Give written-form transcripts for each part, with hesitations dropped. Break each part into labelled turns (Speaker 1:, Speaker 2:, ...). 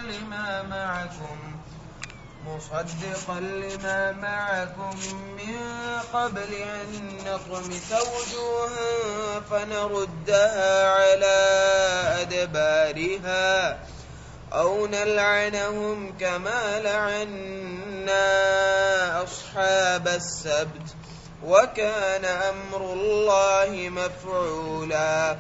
Speaker 1: لما معكم من قبل أن نطمس وجوها فنردها على أدبارها أو نلعنهم كما لعنا أصحاب السبت وكان أمر الله مفعولا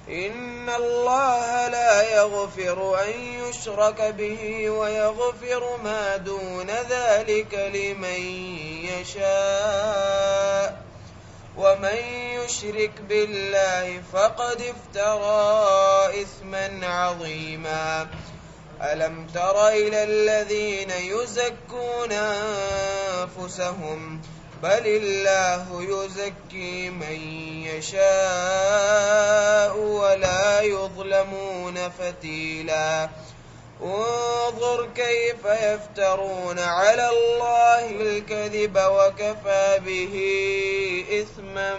Speaker 1: إن الله لا يغفر أن يشرك به ويغفر ما دون ذلك لمن يشاء ومن يشرك بالله فقد افترى إثما عظيما ألم تر إلى الذين يزكون أنفسهم بل الله يزكي من يشاء ولا يظلمون فتيلا انظر كيف يفترون على الله الكذب وكفى به إثما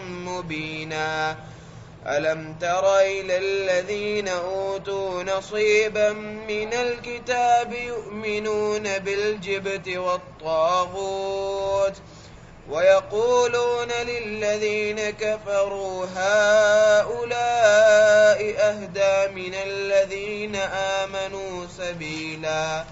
Speaker 1: مبينا ألم تر إلى الذين أوتوا نصيبا من الكتاب يؤمنون بالجبت والطاغوت ويقولون للذين كفروا هؤلاء أهدى من الذين آمنوا سبيلا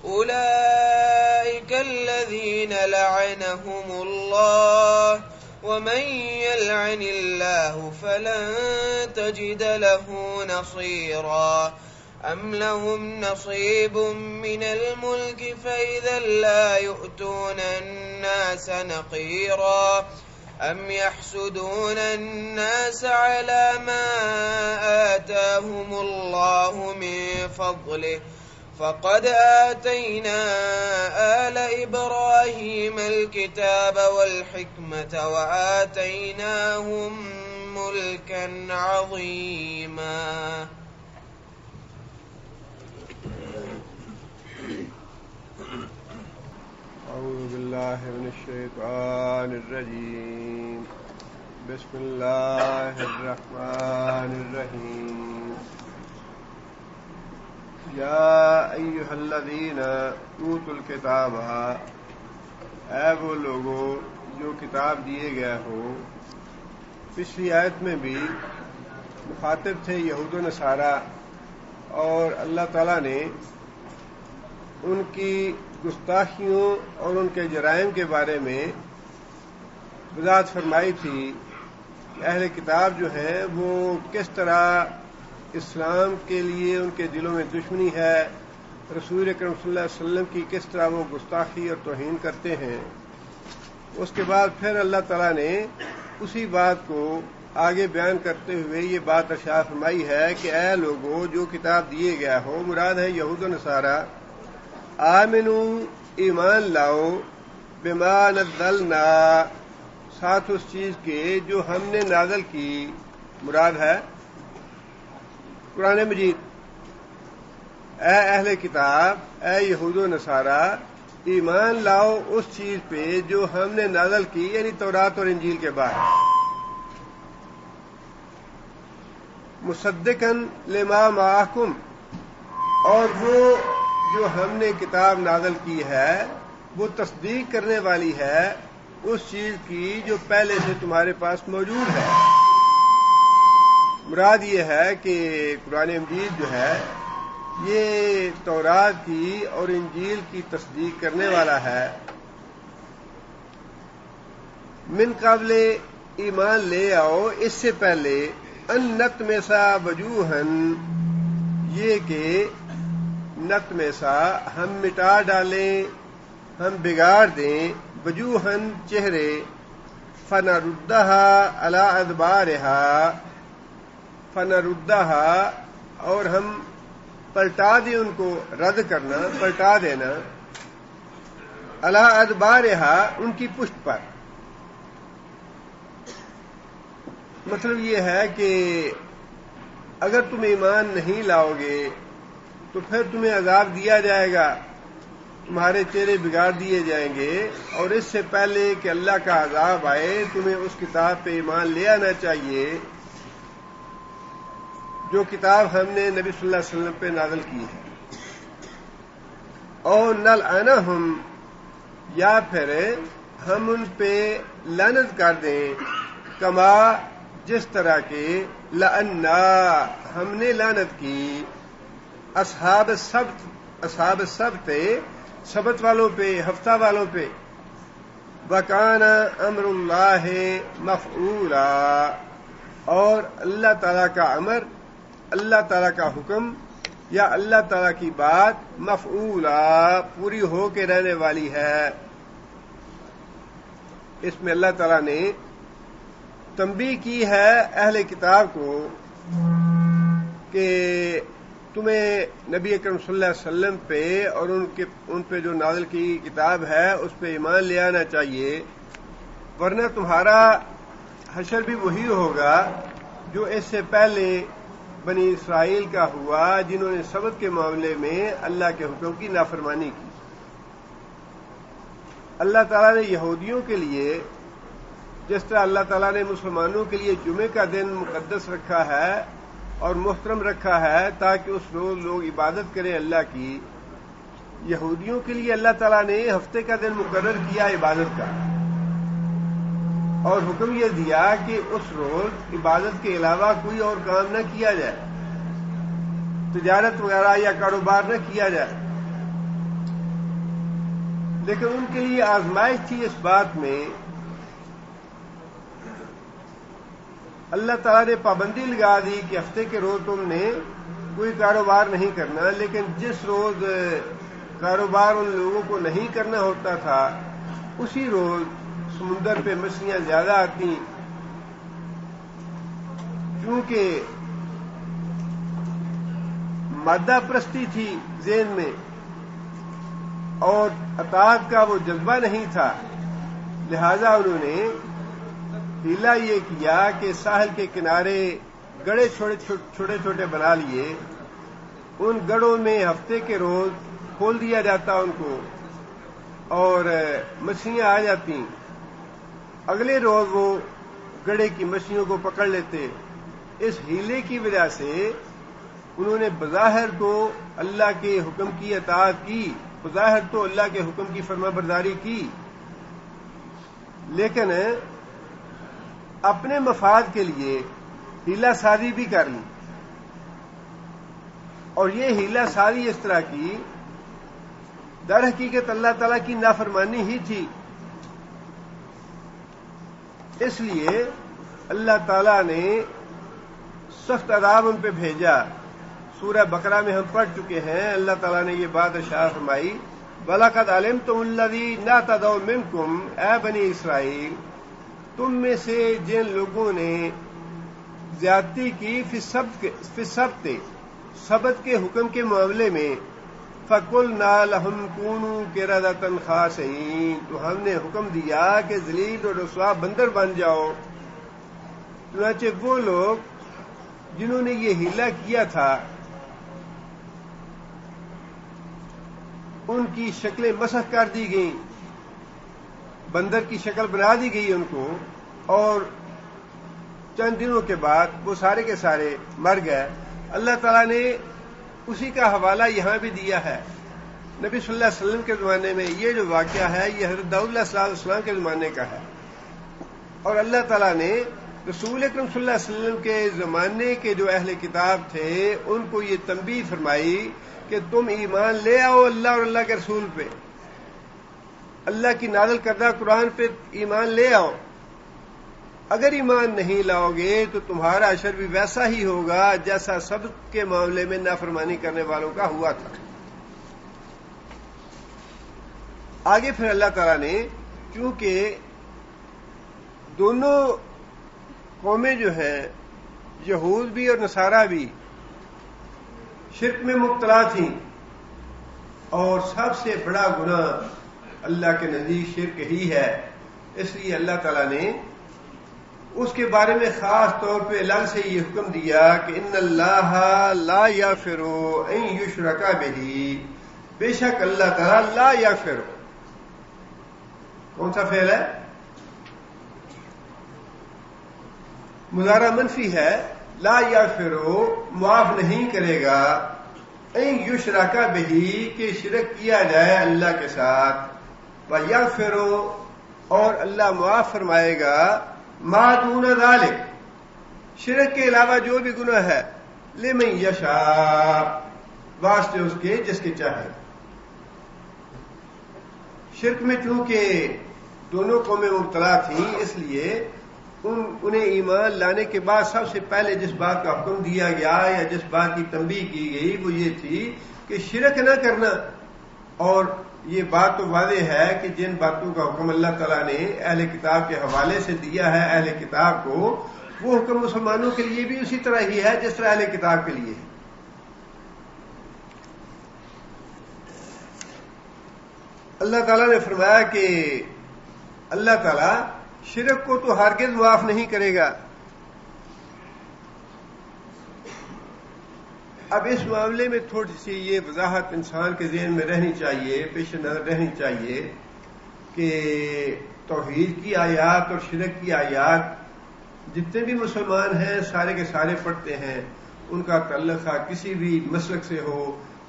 Speaker 1: أولئك الذين لعنهم الله ومن يلعن الله فلن تجد له نصيرا أم لهم نصيب من الملك فإذا لا يؤتون الناس نقيرا أم يحسدون الناس على ما آتاهم الله من فضله فقد آتينا آل إبراهيم الكتاب والحكمة وآتيناهم ملكا عظيما
Speaker 2: أعوذ بالله من الشيطان الرجيم بسم الله الرحمن الرحيم یا ایھا الذین اوتوا الکتاب اے وہ لوگوں جو کتاب دیے گئے ہو. پچھلی آیت میں بھی مخاطب تھے یہود و نصارہ اور اللہ تعالیٰ نے ان کی گستاخیوں اور ان کے جرائم کے بارے میں وضاحت فرمائی تھی کہ اہل کتاب جو ہیں وہ کس طرح اسلام کے لیے ان کے دلوں میں دشمنی ہے، رسول اکرم صلی اللہ علیہ وسلم کی کس طرح وہ گستاخی اور توہین کرتے ہیں. اس کے بعد پھر اللہ تعالیٰ نے اسی بات کو آگے بیان کرتے ہوئے یہ بات ارشاد فرمائی ہے کہ اے لوگوں جو کتاب دیے گیا ہو، مراد ہے یہود و نصارہ، آمنو ایمان لاؤ، بما نزلنا ساتھ اس چیز کے جو ہم نے نازل کی، مراد ہے قرآن مجید. اے اہل کتاب، اے یہود و نصارہ، ایمان لاؤ اس چیز پہ جو ہم نے نازل کی، یعنی تورات اور انجیل کے بعد. مصدقاً لما معکم، اور وہ جو ہم نے کتاب نازل کی ہے وہ تصدیق کرنے والی ہے اس چیز کی جو پہلے سے تمہارے پاس موجود ہے. مراد یہ ہے کہ قرآن مجید جو ہے یہ تورات کی اور انجیل کی تصدیق کرنے والا ہے. من قبل ایمان لے آؤ اس سے پہلے، ان نطمسا وجوہن، یہ کہ نطمسا ہم مٹا ڈالیں، ہم بگاڑ دیں، وجوہن چہرے، فنردھا علی ادبارہا، فنردھا اور ہم پلٹا دیں ان کو، رد کرنا، پلٹا دینا، علی ادبارہا ان کی پشت پر. مطلب یہ ہے کہ اگر تم ایمان نہیں لاؤ گے تو پھر تمہیں عذاب دیا جائے گا، تمہارے چہرے بگاڑ دیے جائیں گے، اور اس سے پہلے کہ اللہ کا عذاب آئے تمہیں اس کتاب پہ ایمان لے آنا چاہیے جو کتاب ہم نے نبی صلی اللہ علیہ وسلم پہ نازل کی ہے، اور نلعنہم، یا پھر ہم ان پہ لعنت کر دیں، کما جس طرح کے لعنا ہم نے لعنت کی اصحاب السبت سبت والوں پہ، ہفتہ والوں پہ، وکان امر اللہ مفعولا، اور اللہ تعالیٰ کا امر، اللہ تعالیٰ کا حکم یا اللہ تعالیٰ کی بات مفعولا، پوری ہو کے رہنے والی ہے۔ اس میں اللہ تعالیٰ نے تنبیہ کی ہے اہل کتاب کو کہ تمہیں نبی اکرم صلی اللہ علیہ وسلم پہ اور ان پہ جو نازل کی کتاب ہے اس پہ ایمان لے آنا چاہیے، ورنہ تمہارا حشر بھی وہی ہوگا جو اس سے پہلے بنی اسرائیل کا ہوا، جنہوں نے سبت کے معاملے میں اللہ کے حکم کی نافرمانی کی۔ اللہ تعالیٰ نے یہودیوں کے لیے جس طرح اللہ تعالیٰ نے مسلمانوں کے لیے جمعے کا دن مقدس رکھا ہے اور محترم رکھا ہے تاکہ اس روز لوگ عبادت کریں اللہ کی، یہودیوں کے لیے اللہ تعالیٰ نے ہفتے کا دن مقرر کیا عبادت کا، اور حکم یہ دیا کہ اس روز عبادت کے علاوہ کوئی اور کام نہ کیا جائے، تجارت وغیرہ یا کاروبار نہ کیا جائے۔ لیکن ان کے لیے آزمائش تھی اس بات میں، اللہ تعالیٰ نے پابندی لگا دی کہ ہفتے کے روز تم نے کوئی کاروبار نہیں کرنا، لیکن جس روز کاروبار ان لوگوں کو نہیں کرنا ہوتا تھا اسی روز سمندر پہ مچھلیاں زیادہ آتی، کیونکہ مادہ پرستی تھی ذہن میں اور اطاعت کا وہ جذبہ نہیں تھا، لہذا انہوں نے ہیلا یہ کیا کہ ساحل کے کنارے گڑھے چھوٹے چھوٹے بنا لیے، ان گڑھوں میں ہفتے کے روز کھول دیا جاتا ان کو اور مچھلیاں آ جاتی، اگلے روز وہ گڑھے کی مچھلیوں کو پکڑ لیتے۔ اس ہیلے کی وجہ سے انہوں نے بظاہر تو اللہ کے حکم کی اطاعت کی، بظاہر تو اللہ کے حکم کی فرما برداری کی، لیکن اپنے مفاد کے لیے ہیلا سازی بھی کر لی، اور یہ ہیلا سازی اس طرح کی در حقیقت اللہ تعالیٰ کی نافرمانی ہی تھی۔ اس لیے اللہ تعالیٰ نے سخت عذاب ان پہ بھیجا۔ سورہ بقرہ میں ہم پڑھ چکے ہیں، اللہ تعالیٰ نے یہ بات ارشاد فرمائی، وَلَقَدْ عَلِمْتُمُ الَّذِينَ اعْتَدَوْا مِنْكُمْ، اے بنی اسرائیل تم میں سے جن لوگوں نے زیادتی کی فی السبت، سبت کے حکم کے معاملے میں، فَقُلْنَا لَهُمْ كُونُوا قِرَدَةً خَاسِئِينَ، تو ہم نے حکم دیا کہ ذلیل اور رسوا بندر بن جاؤ۔ چنانچہ وہ لوگ جنہوں نے یہ ہیلا کیا تھا ان کی شکلیں مسخ کر دی گئیں، بندر کی شکل بنا دی گئی ان کو، اور چند دنوں کے بعد وہ سارے کے سارے مر گئے۔ اللہ تعالیٰ نے اسی کا حوالہ یہاں بھی دیا ہے۔ نبی صلی اللہ علیہ وسلم کے زمانے میں یہ جو واقعہ ہے یہ حضرت داؤد علیہ السلام کے زمانے کا ہے، اور اللہ تعالیٰ نے رسول اکرم صلی اللہ علیہ وسلم کے زمانے کے جو اہل کتاب تھے ان کو یہ تنبیہ فرمائی کہ تم ایمان لے آؤ اللہ اور اللہ کے رسول پہ، اللہ کی نازل کردہ قرآن پہ ایمان لے آؤ۔ اگر ایمان نہیں لاؤ گے تو تمہارا اشر بھی ویسا ہی ہوگا جیسا سبت کے معاملے میں نافرمانی کرنے والوں کا ہوا تھا۔ آگے پھر اللہ تعالیٰ نے چونکہ دونوں قومیں جو ہیں یہود بھی اور نصارہ بھی شرک میں مبتلا تھیں، اور سب سے بڑا گناہ اللہ کے نزدیک شرک ہی ہے، اس لیے اللہ تعالیٰ نے اس کے بارے میں خاص طور پہ الگ سے یہ حکم دیا کہ ان اللہ لا یغفر ان یشرک بہ، بے شک اللہ تعالیٰ لا یغفر، کون سا فعل ہے؟ مضارع منفی ہے، لا یغفرو معاف نہیں کرے گا ان یشرک بہی کہ شرک کیا جائے اللہ کے ساتھ، ویغفرو اور اللہ معاف فرمائے گا ما دون ذالک شرک کے علاوہ جو بھی گناہ ہے، لمن یشاء واسطے اس کے جس کے چاہے۔ شرک میں چونکہ دونوں قومیں مبتلا تھیں، اس لیے انہیں ایمان لانے کے بعد سب سے پہلے جس بات کا حکم دیا گیا یا جس بات کی تنبیہ کی گئی وہ یہ تھی کہ شرک نہ کرنا۔ اور یہ بات تو واضح ہے کہ جن باتوں کا حکم اللہ تعالیٰ نے اہل کتاب کے حوالے سے دیا ہے اہل کتاب کو، وہ حکم مسلمانوں کے لیے بھی اسی طرح ہی ہے جس طرح اہل کتاب کے لیے ہے۔ اللہ تعالیٰ نے فرمایا کہ اللہ تعالیٰ شرک کو تو ہرگز معاف نہیں کرے گا۔ اب اس معاملے میں تھوڑی سی یہ وضاحت انسان کے ذہن میں رہنی چاہیے، پیش نظر رہنی چاہیے کہ توحید کی آیات اور شرک کی آیات جتنے بھی مسلمان ہیں سارے کے سارے پڑھتے ہیں، ان کا تعلق کسی بھی مسلک سے ہو،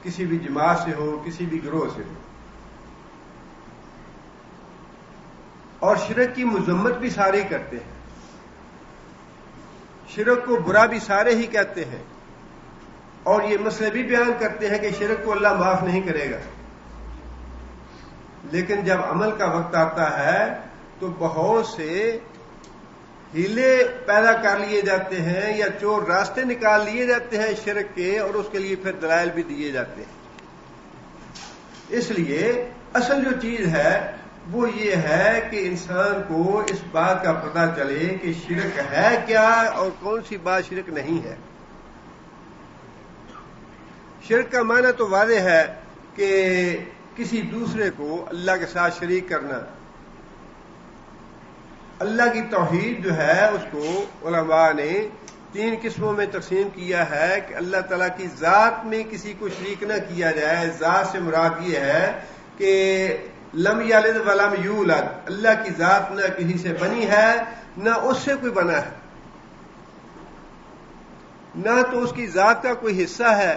Speaker 2: کسی بھی جماعت سے ہو، کسی بھی گروہ سے ہو، اور شرک کی مذمت بھی سارے ہی کرتے ہیں، شرک کو برا بھی سارے ہی کہتے ہیں، اور یہ مسئلے بھی بیان کرتے ہیں کہ شرک کو اللہ معاف نہیں کرے گا۔ لیکن جب عمل کا وقت آتا ہے تو بہت سے ہیلے پیدا کر لیے جاتے ہیں یا چور راستے نکال لیے جاتے ہیں شرک کے، اور اس کے لیے پھر دلائل بھی دیے جاتے ہیں۔ اس لیے اصل جو چیز ہے وہ یہ ہے کہ انسان کو اس بات کا پتہ چلے کہ شرک ہے کیا اور کون سی بات شرک نہیں ہے۔ شرک کا معنی تو واضح ہے کہ کسی دوسرے کو اللہ کے ساتھ شریک کرنا۔ اللہ کی توحید جو ہے اس کو علماء نے 3 قسموں میں تقسیم کیا ہے کہ اللہ تعالیٰ کی ذات میں کسی کو شریک نہ کیا جائے۔ ذات سے مراد یہ ہے کہ لم یلد ولم یولد، اللہ کی ذات نہ کسی سے بنی ہے نہ اس سے کوئی بنا ہے، نہ تو اس کی ذات کا کوئی حصہ ہے،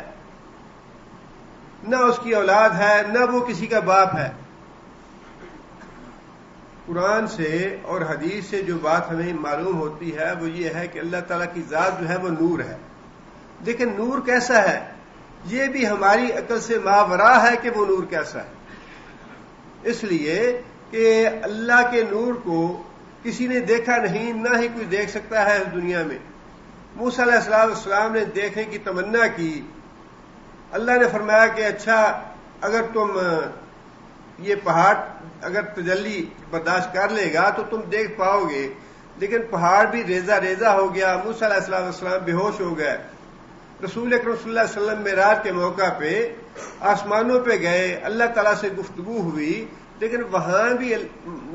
Speaker 2: نہ اس کی اولاد ہے، نہ وہ کسی کا باپ ہے۔ قرآن سے اور حدیث سے جو بات ہمیں معلوم ہوتی ہے وہ یہ ہے کہ اللہ تعالیٰ کی ذات جو ہے وہ نور ہے۔ لیکن نور کیسا ہے یہ بھی ہماری عقل سے ماورا ہے کہ وہ نور کیسا ہے، اس لیے کہ اللہ کے نور کو کسی نے دیکھا نہیں، نہ ہی کوئی دیکھ سکتا ہے اس دنیا میں۔ موسیٰ علیہ السلام نے دیکھنے کی تمنا کی، اللہ نے فرمایا کہ اچھا اگر تم یہ پہاڑ اگر تجلی برداشت کر لے گا تو تم دیکھ پاؤ گے، لیکن پہاڑ بھی ریزہ ریزہ ہو گیا، موسیٰ علیہ السلام بے ہوش ہو گئے۔ رسول اکرم صلی اللہ علیہ وسلم معراج کے موقع پہ آسمانوں پہ گئے، اللہ تعالیٰ سے گفتگو ہوئی، لیکن وہاں بھی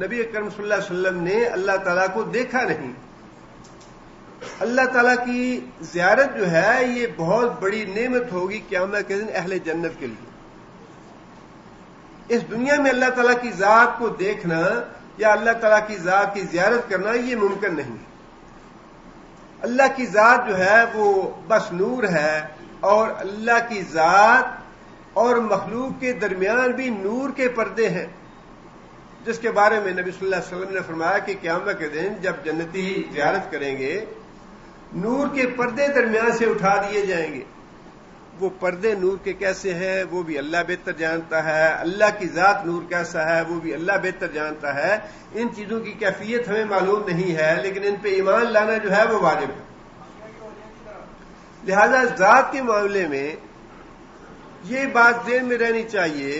Speaker 2: نبی اکرم صلی اللہ علیہ وسلم نے اللہ تعالیٰ کو دیکھا نہیں۔ اللہ تعالیٰ کی زیارت جو ہے یہ بہت بڑی نعمت ہوگی قیامت کے دن اہل جنت کے لیے۔ اس دنیا میں اللہ تعالیٰ کی ذات کو دیکھنا یا اللہ تعالیٰ کی ذات کی زیارت کرنا یہ ممکن نہیں۔ اللہ کی ذات جو ہے وہ بس نور ہے، اور اللہ کی ذات اور مخلوق کے درمیان بھی نور کے پردے ہیں، جس کے بارے میں نبی صلی اللہ علیہ وسلم نے فرمایا کہ قیامت کے دن جب جنتی زیارت کریں گے نور کے پردے درمیان سے اٹھا دیے جائیں گے۔ وہ پردے نور کے کیسے ہیں وہ بھی اللہ بہتر جانتا ہے، اللہ کی ذات نور کیسا ہے وہ بھی اللہ بہتر جانتا ہے۔ ان چیزوں کی کیفیت ہمیں معلوم نہیں ہے، لیکن ان پہ ایمان لانا جو ہے وہ واجب ہے۔ لہذا ذات کے معاملے میں یہ بات ذہن میں رہنی چاہیے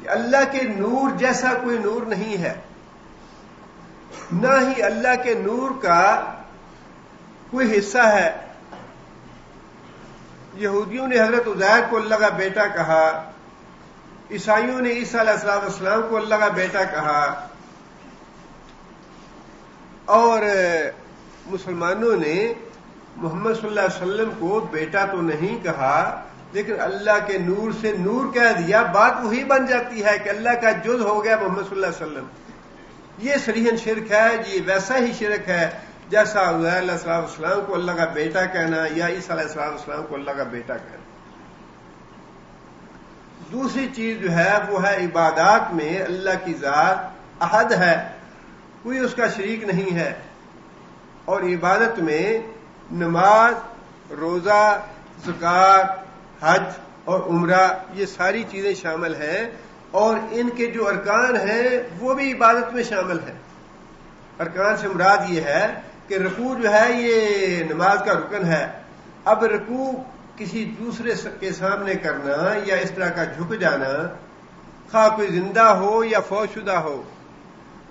Speaker 2: کہ اللہ کے نور جیسا کوئی نور نہیں ہے، نہ ہی اللہ کے نور کا کوئی حصہ ہے۔ یہودیوں نے حضرت عزیر کو اللہ کا بیٹا کہا، عیسائیوں نے عیسیٰ علیہ السلام کو اللہ کا بیٹا کہا، اور مسلمانوں نے محمد صلی اللہ علیہ وسلم کو بیٹا تو نہیں کہا لیکن اللہ کے نور سے نور کہہ دیا۔ بات وہی بن جاتی ہے کہ اللہ کا جز ہو گیا محمد صلی اللہ علیہ وسلم۔ یہ صریحاً شرک ہے، یہ ویسا ہی شرک ہے جیسا عزیر علیہ السلام کو اللہ کا بیٹا کہنا یا عیسیٰ علیہ السلام کو اللہ کا بیٹا کہنا. دوسری چیز جو ہے وہ ہے عبادات میں اللہ کی ذات احد ہے، کوئی اس کا شریک نہیں ہے. اور عبادت میں نماز، روزہ، زکوٰۃ، حج اور عمرہ یہ ساری چیزیں شامل ہیں، اور ان کے جو ارکان ہیں وہ بھی عبادت میں شامل ہیں. ارکان سے مراد یہ ہے کہ رکوع جو ہے یہ نماز کا رکن ہے. اب رکوع کسی دوسرے کے سامنے کرنا یا اس طرح کا جھک جانا، خواہ کوئی زندہ ہو یا فوت شدہ ہو.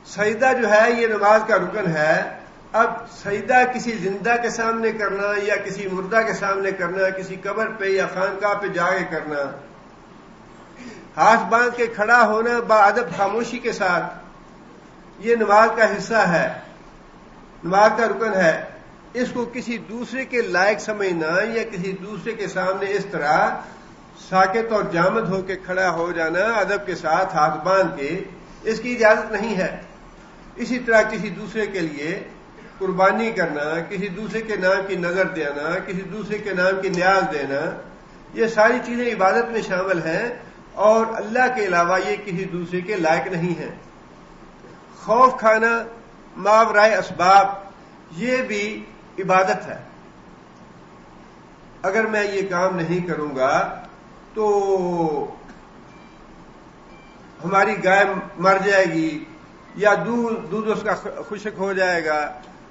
Speaker 2: سجدہ جو ہے یہ نماز کا رکن ہے. اب سجدہ کسی زندہ کے سامنے کرنا یا کسی مردہ کے سامنے کرنا، کسی قبر پہ یا خانقاہ پہ جا کے کرنا، ہاتھ باندھ کے کھڑا ہونا باادب خاموشی کے ساتھ، یہ نماز کا حصہ ہے، نماز کا رکن ہے. اس کو کسی دوسرے کے لائق سمجھنا یا کسی دوسرے کے سامنے اس طرح ساکت اور جامد ہو کے کھڑا ہو جانا ادب کے ساتھ ہاتھ باندھ کے، اس کی اجازت نہیں ہے. اسی طرح کسی دوسرے کے لیے قربانی کرنا، کسی دوسرے کے نام کی نظر دینا، کسی دوسرے کے نام کی نیاز دینا، یہ ساری چیزیں عبادت میں شامل ہیں، اور اللہ کے علاوہ یہ کسی دوسرے کے لائق نہیں ہیں. خوف کھانا ماورائے اسباب یہ بھی عبادت ہے. اگر میں یہ کام نہیں کروں گا تو ہماری گائے مر جائے گی یا دودھ اس کا خشک ہو جائے گا،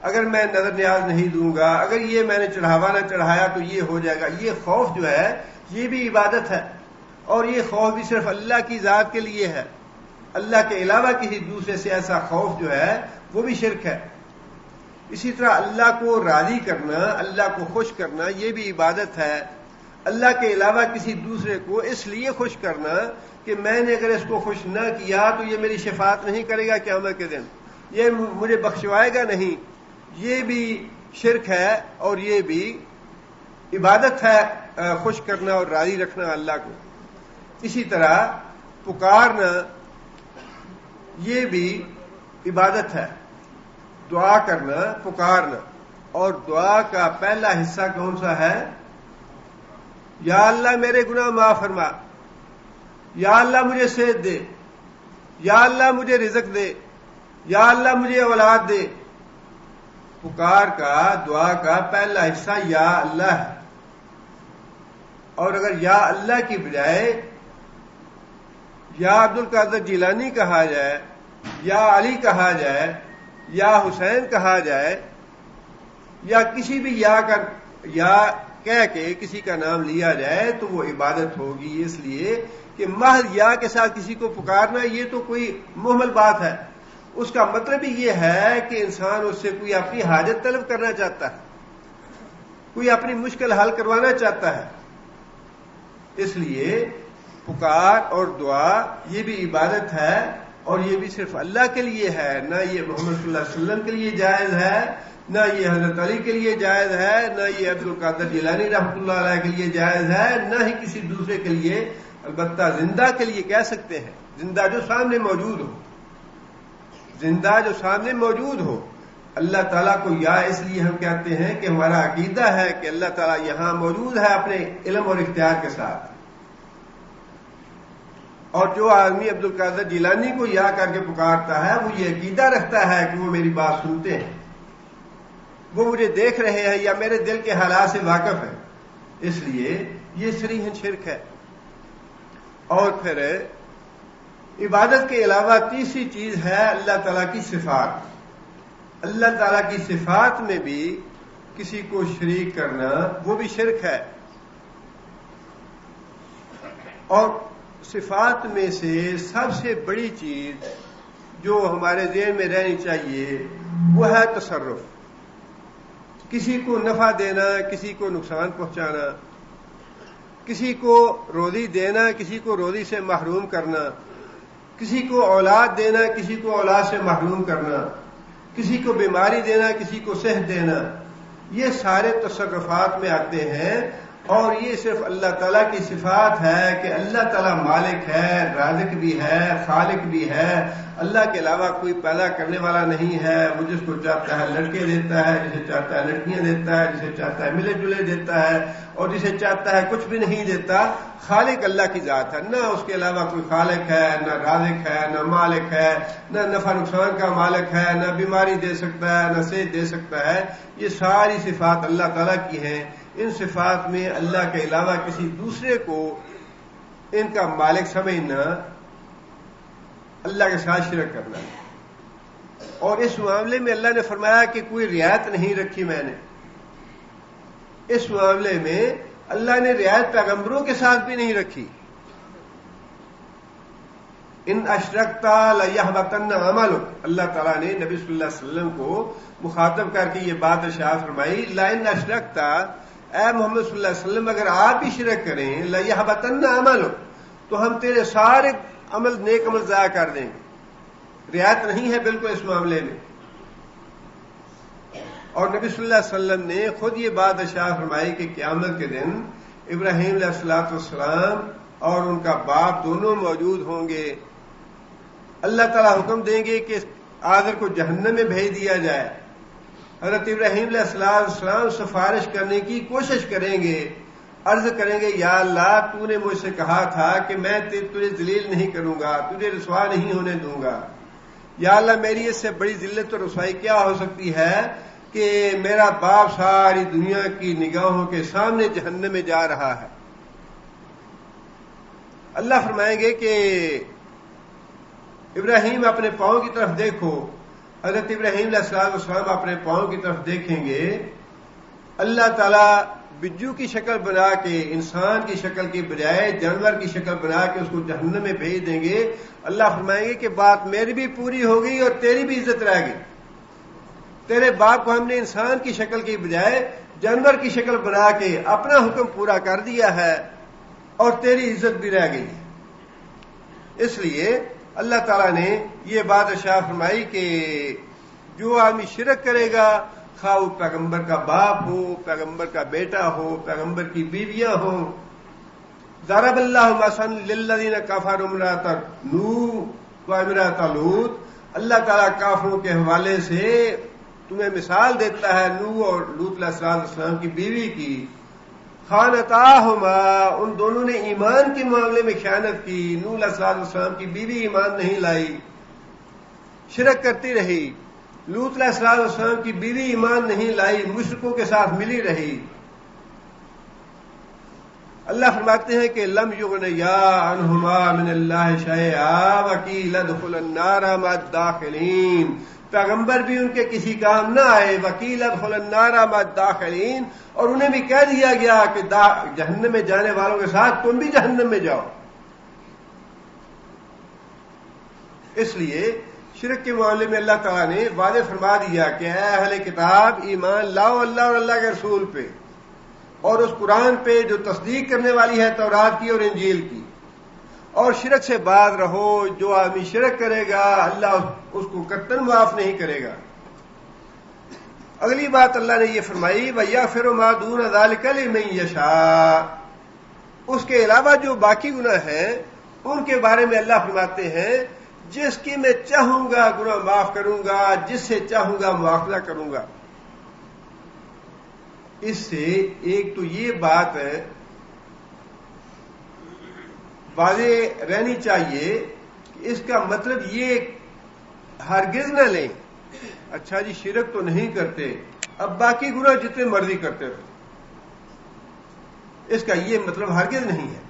Speaker 2: اگر میں نظر نیاز نہیں دوں گا، اگر یہ میں نے چڑھاوا نہ چڑھایا تو یہ ہو جائے گا. یہ خوف جو ہے یہ بھی عبادت ہے، اور یہ خوف بھی صرف اللہ کی ذات کے لیے ہے. اللہ کے علاوہ کسی دوسرے سے ایسا خوف جو ہے وہ بھی شرک ہے. اسی طرح اللہ کو راضی کرنا، اللہ کو خوش کرنا یہ بھی عبادت ہے. اللہ کے علاوہ کسی دوسرے کو اس لیے خوش کرنا کہ میں نے اگر اس کو خوش نہ کیا تو یہ میری شفاعت نہیں کرے گا قیامت کے دن، یہ مجھے بخشوائے گا نہیں، یہ بھی شرک ہے، اور یہ بھی عبادت ہے خوش کرنا اور راضی رکھنا اللہ کو. اسی طرح پکارنا یہ بھی عبادت ہے، دعا کرنا، پکارنا. اور دعا کا پہلا حصہ کون سا ہے؟ یا اللہ میرے گناہ معاف فرما، یا اللہ مجھے صحت دے، یا اللہ مجھے رزق دے، یا اللہ مجھے اولاد دے. پکار کا، دعا کا پہلا حصہ یا اللہ ہے. اور اگر یا اللہ کی بجائے یا عبد القادر جیلانی کہا جائے، یا علی کہا جائے، یا حسین کہا جائے، یا کسی بھی یا کہہ کے کسی کا نام لیا جائے تو وہ عبادت ہوگی. اس لیے کہ محض یا کے ساتھ کسی کو پکارنا یہ تو کوئی مہمل بات ہے. اس کا مطلب ہی یہ ہے کہ انسان اس سے کوئی اپنی حاجت طلب کرنا چاہتا ہے، کوئی اپنی مشکل حل کروانا چاہتا ہے. اس لیے پکار اور دعا یہ بھی عبادت ہے، اور یہ بھی صرف اللہ کے لیے ہے. نہ یہ محمد صلی اللہ علیہ وسلم کے لیے جائز ہے، نہ یہ حضرت علی کے لیے جائز ہے، نہ یہ عبد القادر جیلانی رحمۃ اللہ علیہ کے لیے جائز ہے، نہ ہی کسی دوسرے کے لیے. البتہ زندہ کے لیے کہہ سکتے ہیں، زندہ جو سامنے موجود ہو، زندہ جو سامنے موجود ہو. اللہ تعالیٰ کو یا اس لیے ہم کہتے ہیں کہ ہمارا عقیدہ ہے کہ اللہ تعالیٰ یہاں موجود ہے اپنے علم اور اختیار کے ساتھ. اور جو آدمی عبد القادر جیلانی کو یا کر کے پکارتا ہے وہ یہ عقیدہ رکھتا ہے کہ وہ میری بات سنتے ہیں، وہ مجھے دیکھ رہے ہیں یا میرے دل کے حالات سے واقف ہیں. اس لیے یہ صریحاً شرک ہے. اور پھر عبادت کے علاوہ تیسری چیز ہے اللہ تعالیٰ کی صفات. اللہ تعالیٰ کی صفات میں بھی کسی کو شریک کرنا وہ بھی شرک ہے. اور صفات میں سے سب سے بڑی چیز جو ہمارے ذہن میں رہنی چاہیے وہ ہے تصرف. کسی کو نفع دینا، کسی کو نقصان پہنچانا، کسی کو روزی دینا، کسی کو روزی سے محروم کرنا، کسی کو اولاد دینا، کسی کو اولاد سے محروم کرنا، کسی کو بیماری دینا، کسی کو صحت دینا، یہ سارے تصرفات میں آتے ہیں. اور یہ صرف اللہ تعالیٰ کی صفات ہے کہ اللہ تعالیٰ مالک ہے، رازق بھی ہے، خالق بھی ہے، اللہ کے علاوہ کوئی پیدا کرنے والا نہیں ہے، وہ جس کو چاہتا ہے لڑکے دیتا ہے، جسے چاہتا ہے لڑکیاں دیتا ہے، جسے چاہتا ہے ملے جلے دیتا ہے، اور جسے چاہتا ہے کچھ بھی نہیں دیتا۔ خالق اللہ کی ذات ہے، نہ اس کے علاوہ کوئی خالق ہے، نہ رازق ہے، نہ مالک ہے، نہ نفع نقصان کا مالک ہے، نہ بیماری دے سکتا ہے، نہ صحت دے سکتا ہے۔ یہ ساری صفات اللہ تعالیٰ کی ہیں۔ ان صفات میں اللہ کے علاوہ کسی دوسرے کو ان کا مالک سمجھنا اللہ کے ساتھ شرک کرنا ہے۔ اور اس معاملے میں اللہ نے فرمایا کہ کوئی رعایت نہیں رکھی میں نے۔ اس معاملے میں اللہ نے رعایت پیغمبروں کے ساتھ بھی نہیں رکھی۔ ان اشرکتا لیحبطن عملک، اللہ تعالیٰ نے نبی صلی اللہ علیہ وسلم کو مخاطب کر کے یہ بات ارشاد فرمائی، لئن اشرکتا، اے محمد صلی اللہ علیہ وسلم اگر آپ بھی شرک کریں، لیحبطن عملک، تو ہم تیرے سارے عمل نیک عمل ضائع کر دیں گے۔ رعایت نہیں ہے بالکل اس معاملے میں۔ اور نبی صلی اللہ علیہ وسلم نے خود یہ بات ارشاد فرمائی کہ قیامت کے دن ابراہیم علیہ الصلوۃ والسلام اور ان کا باپ دونوں موجود ہوں گے۔ اللہ تعالیٰ حکم دیں گے کہ آدر کو جہنم میں بھیج دیا جائے۔ حضرت ابراہیم علیہ السلام سفارش کرنے کی کوشش کریں گے، عرض کریں گے یا اللہ تو نے مجھ سے کہا تھا کہ میں تجھے ذلیل نہیں کروں گا، تجھے رسوا نہیں ہونے دوں گا۔ یا اللہ میری اس سے بڑی ذلت اور رسوائی کیا ہو سکتی ہے کہ میرا باپ ساری دنیا کی نگاہوں کے سامنے جہنم میں جا رہا ہے۔ اللہ فرمائیں گے کہ ابراہیم اپنے پاؤں کی طرف دیکھو۔ حضرت ابراہیم علیہ السلام اپنے پاؤں کی طرف دیکھیں گے، اللہ تعالیٰ بجو کی شکل بنا کے، انسان کی شکل کی بجائے جانور کی شکل بنا کے اس کو جہنم میں بھیج دیں گے۔ اللہ فرمائیں گے کہ بات میری بھی پوری ہو گئی اور تیری بھی عزت رہ گئی۔ تیرے باپ کو ہم نے انسان کی شکل کی بجائے جانور کی شکل بنا کے اپنا حکم پورا کر دیا ہے اور تیری عزت بھی رہ گئی۔ اس لیے اللہ تعالیٰ نے یہ بات ارشاد فرمائی کہ جو آدمی شرک کرے گا، خواہ وہ پیغمبر کا باپ ہو، پیغمبر کا بیٹا ہو، پیغمبر کی بیویاں ہوں۔ ضرب اللہ مثلا للذین کفروا امرأۃ نوح وامرأۃ لوط، اللہ تعالیٰ کافروں کے حوالے سے تمہیں مثال دیتا ہے نوح اور لوط علیہ السلام کی بیوی کی۔ خانتاہما، ان دونوں نے ایمان کے معاملے میں خیانت کی۔ نوح علیہ السلام کی بیوی ایمان نہیں لائی، شرک کرتی رہی۔ لوط علیہ السلام کی بیوی ایمان نہیں لائی، مشرکوں کے ساتھ ملی رہی۔ اللہ فرماتے ہیں کہ لم یغنیا عنہما من اللہ شیئا وقیل ادخلا النار مع الداخلین، پیغمبر بھی ان کے کسی کام نہ آئے۔ وقیل ادخلا النار مع الداخلین، اور انہیں بھی کہہ دیا گیا کہ جہنم میں جانے والوں کے ساتھ تم بھی جہنم میں جاؤ۔ اس لیے شرک کے معاملے میں اللہ تعالیٰ نے واضح فرما دیا کہ اے اہل کتاب ایمان لاؤ اللہ اور اللہ کے رسول پہ، اور اس قرآن پہ جو تصدیق کرنے والی ہے تورات کی اور انجیل کی، اور شرک سے باز رہو۔ جو آدمی شرک کرے گا اللہ اس کو قطعاً معاف نہیں کرے گا۔ اگلی بات اللہ نے یہ فرمائی وَيَغْفِرُ مَا دُونَ ذَلِكَ لِمَن يَشَاءُ، اس کے علاوہ جو باقی گناہ ہیں ان کے بارے میں اللہ فرماتے ہیں جس کی میں چاہوں گا گناہ معاف کروں گا، جس سے چاہوں گا مواخذہ کروں گا۔ اس سے ایک تو یہ بات واضح رہنی چاہیے کہ اس کا مطلب یہ ہرگز نہ لیں اچھا جی شرک تو نہیں کرتے، اب باقی گناہ جتنے مرضی کرتے رہو، اس کا یہ مطلب ہرگز نہیں ہے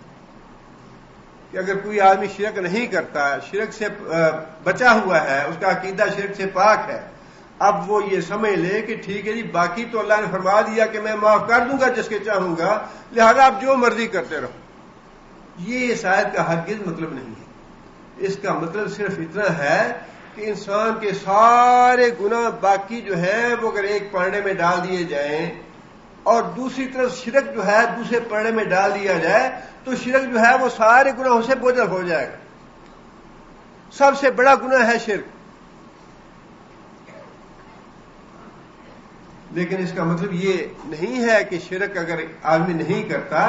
Speaker 2: کہ اگر کوئی آدمی شرک نہیں کرتا، شرک سے بچا ہوا ہے، اس کا عقیدہ شرک سے پاک ہے، اب وہ یہ سمجھ لے کہ ٹھیک ہے جی باقی تو اللہ نے فرما دیا کہ میں معاف کر دوں گا جس کے چاہوں گا، لہذا آپ جو مرضی کرتے رہو۔ یہ اس آیت کا ہرگز مطلب نہیں ہے۔ اس کا مطلب صرف اتنا ہے کہ انسان کے سارے گناہ باقی جو ہے وہ اگر ایک پرڑے میں ڈال دیے جائیں اور دوسری طرف شرک جو ہے دوسرے پرڑے میں ڈال دیا جائے تو شرک جو ہے وہ سارے گناہوں سے بوجھل ہو جائے گا۔ سب سے بڑا گناہ ہے شرک۔ لیکن اس کا مطلب یہ نہیں ہے کہ شرک اگر آدمی نہیں کرتا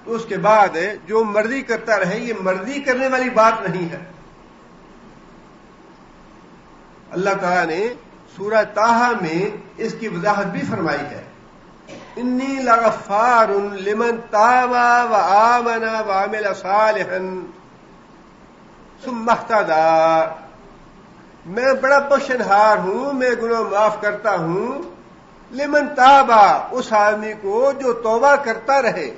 Speaker 2: تو اس کے بعد جو مرضی کرتا رہے، یہ مرضی کرنے والی بات نہیں ہے۔ اللہ تعالیٰ نے سورہ طٰہٰ میں اس کی وضاحت بھی فرمائی ہے، انی لغفار لمن تاب وآمن وعمل صالحا ثم اہتدی، میں بڑا بخشنہار ہوں، میں گناہ معاف کرتا ہوں، لمن تابا، اس آدمی کو جو توبہ کرتا رہے،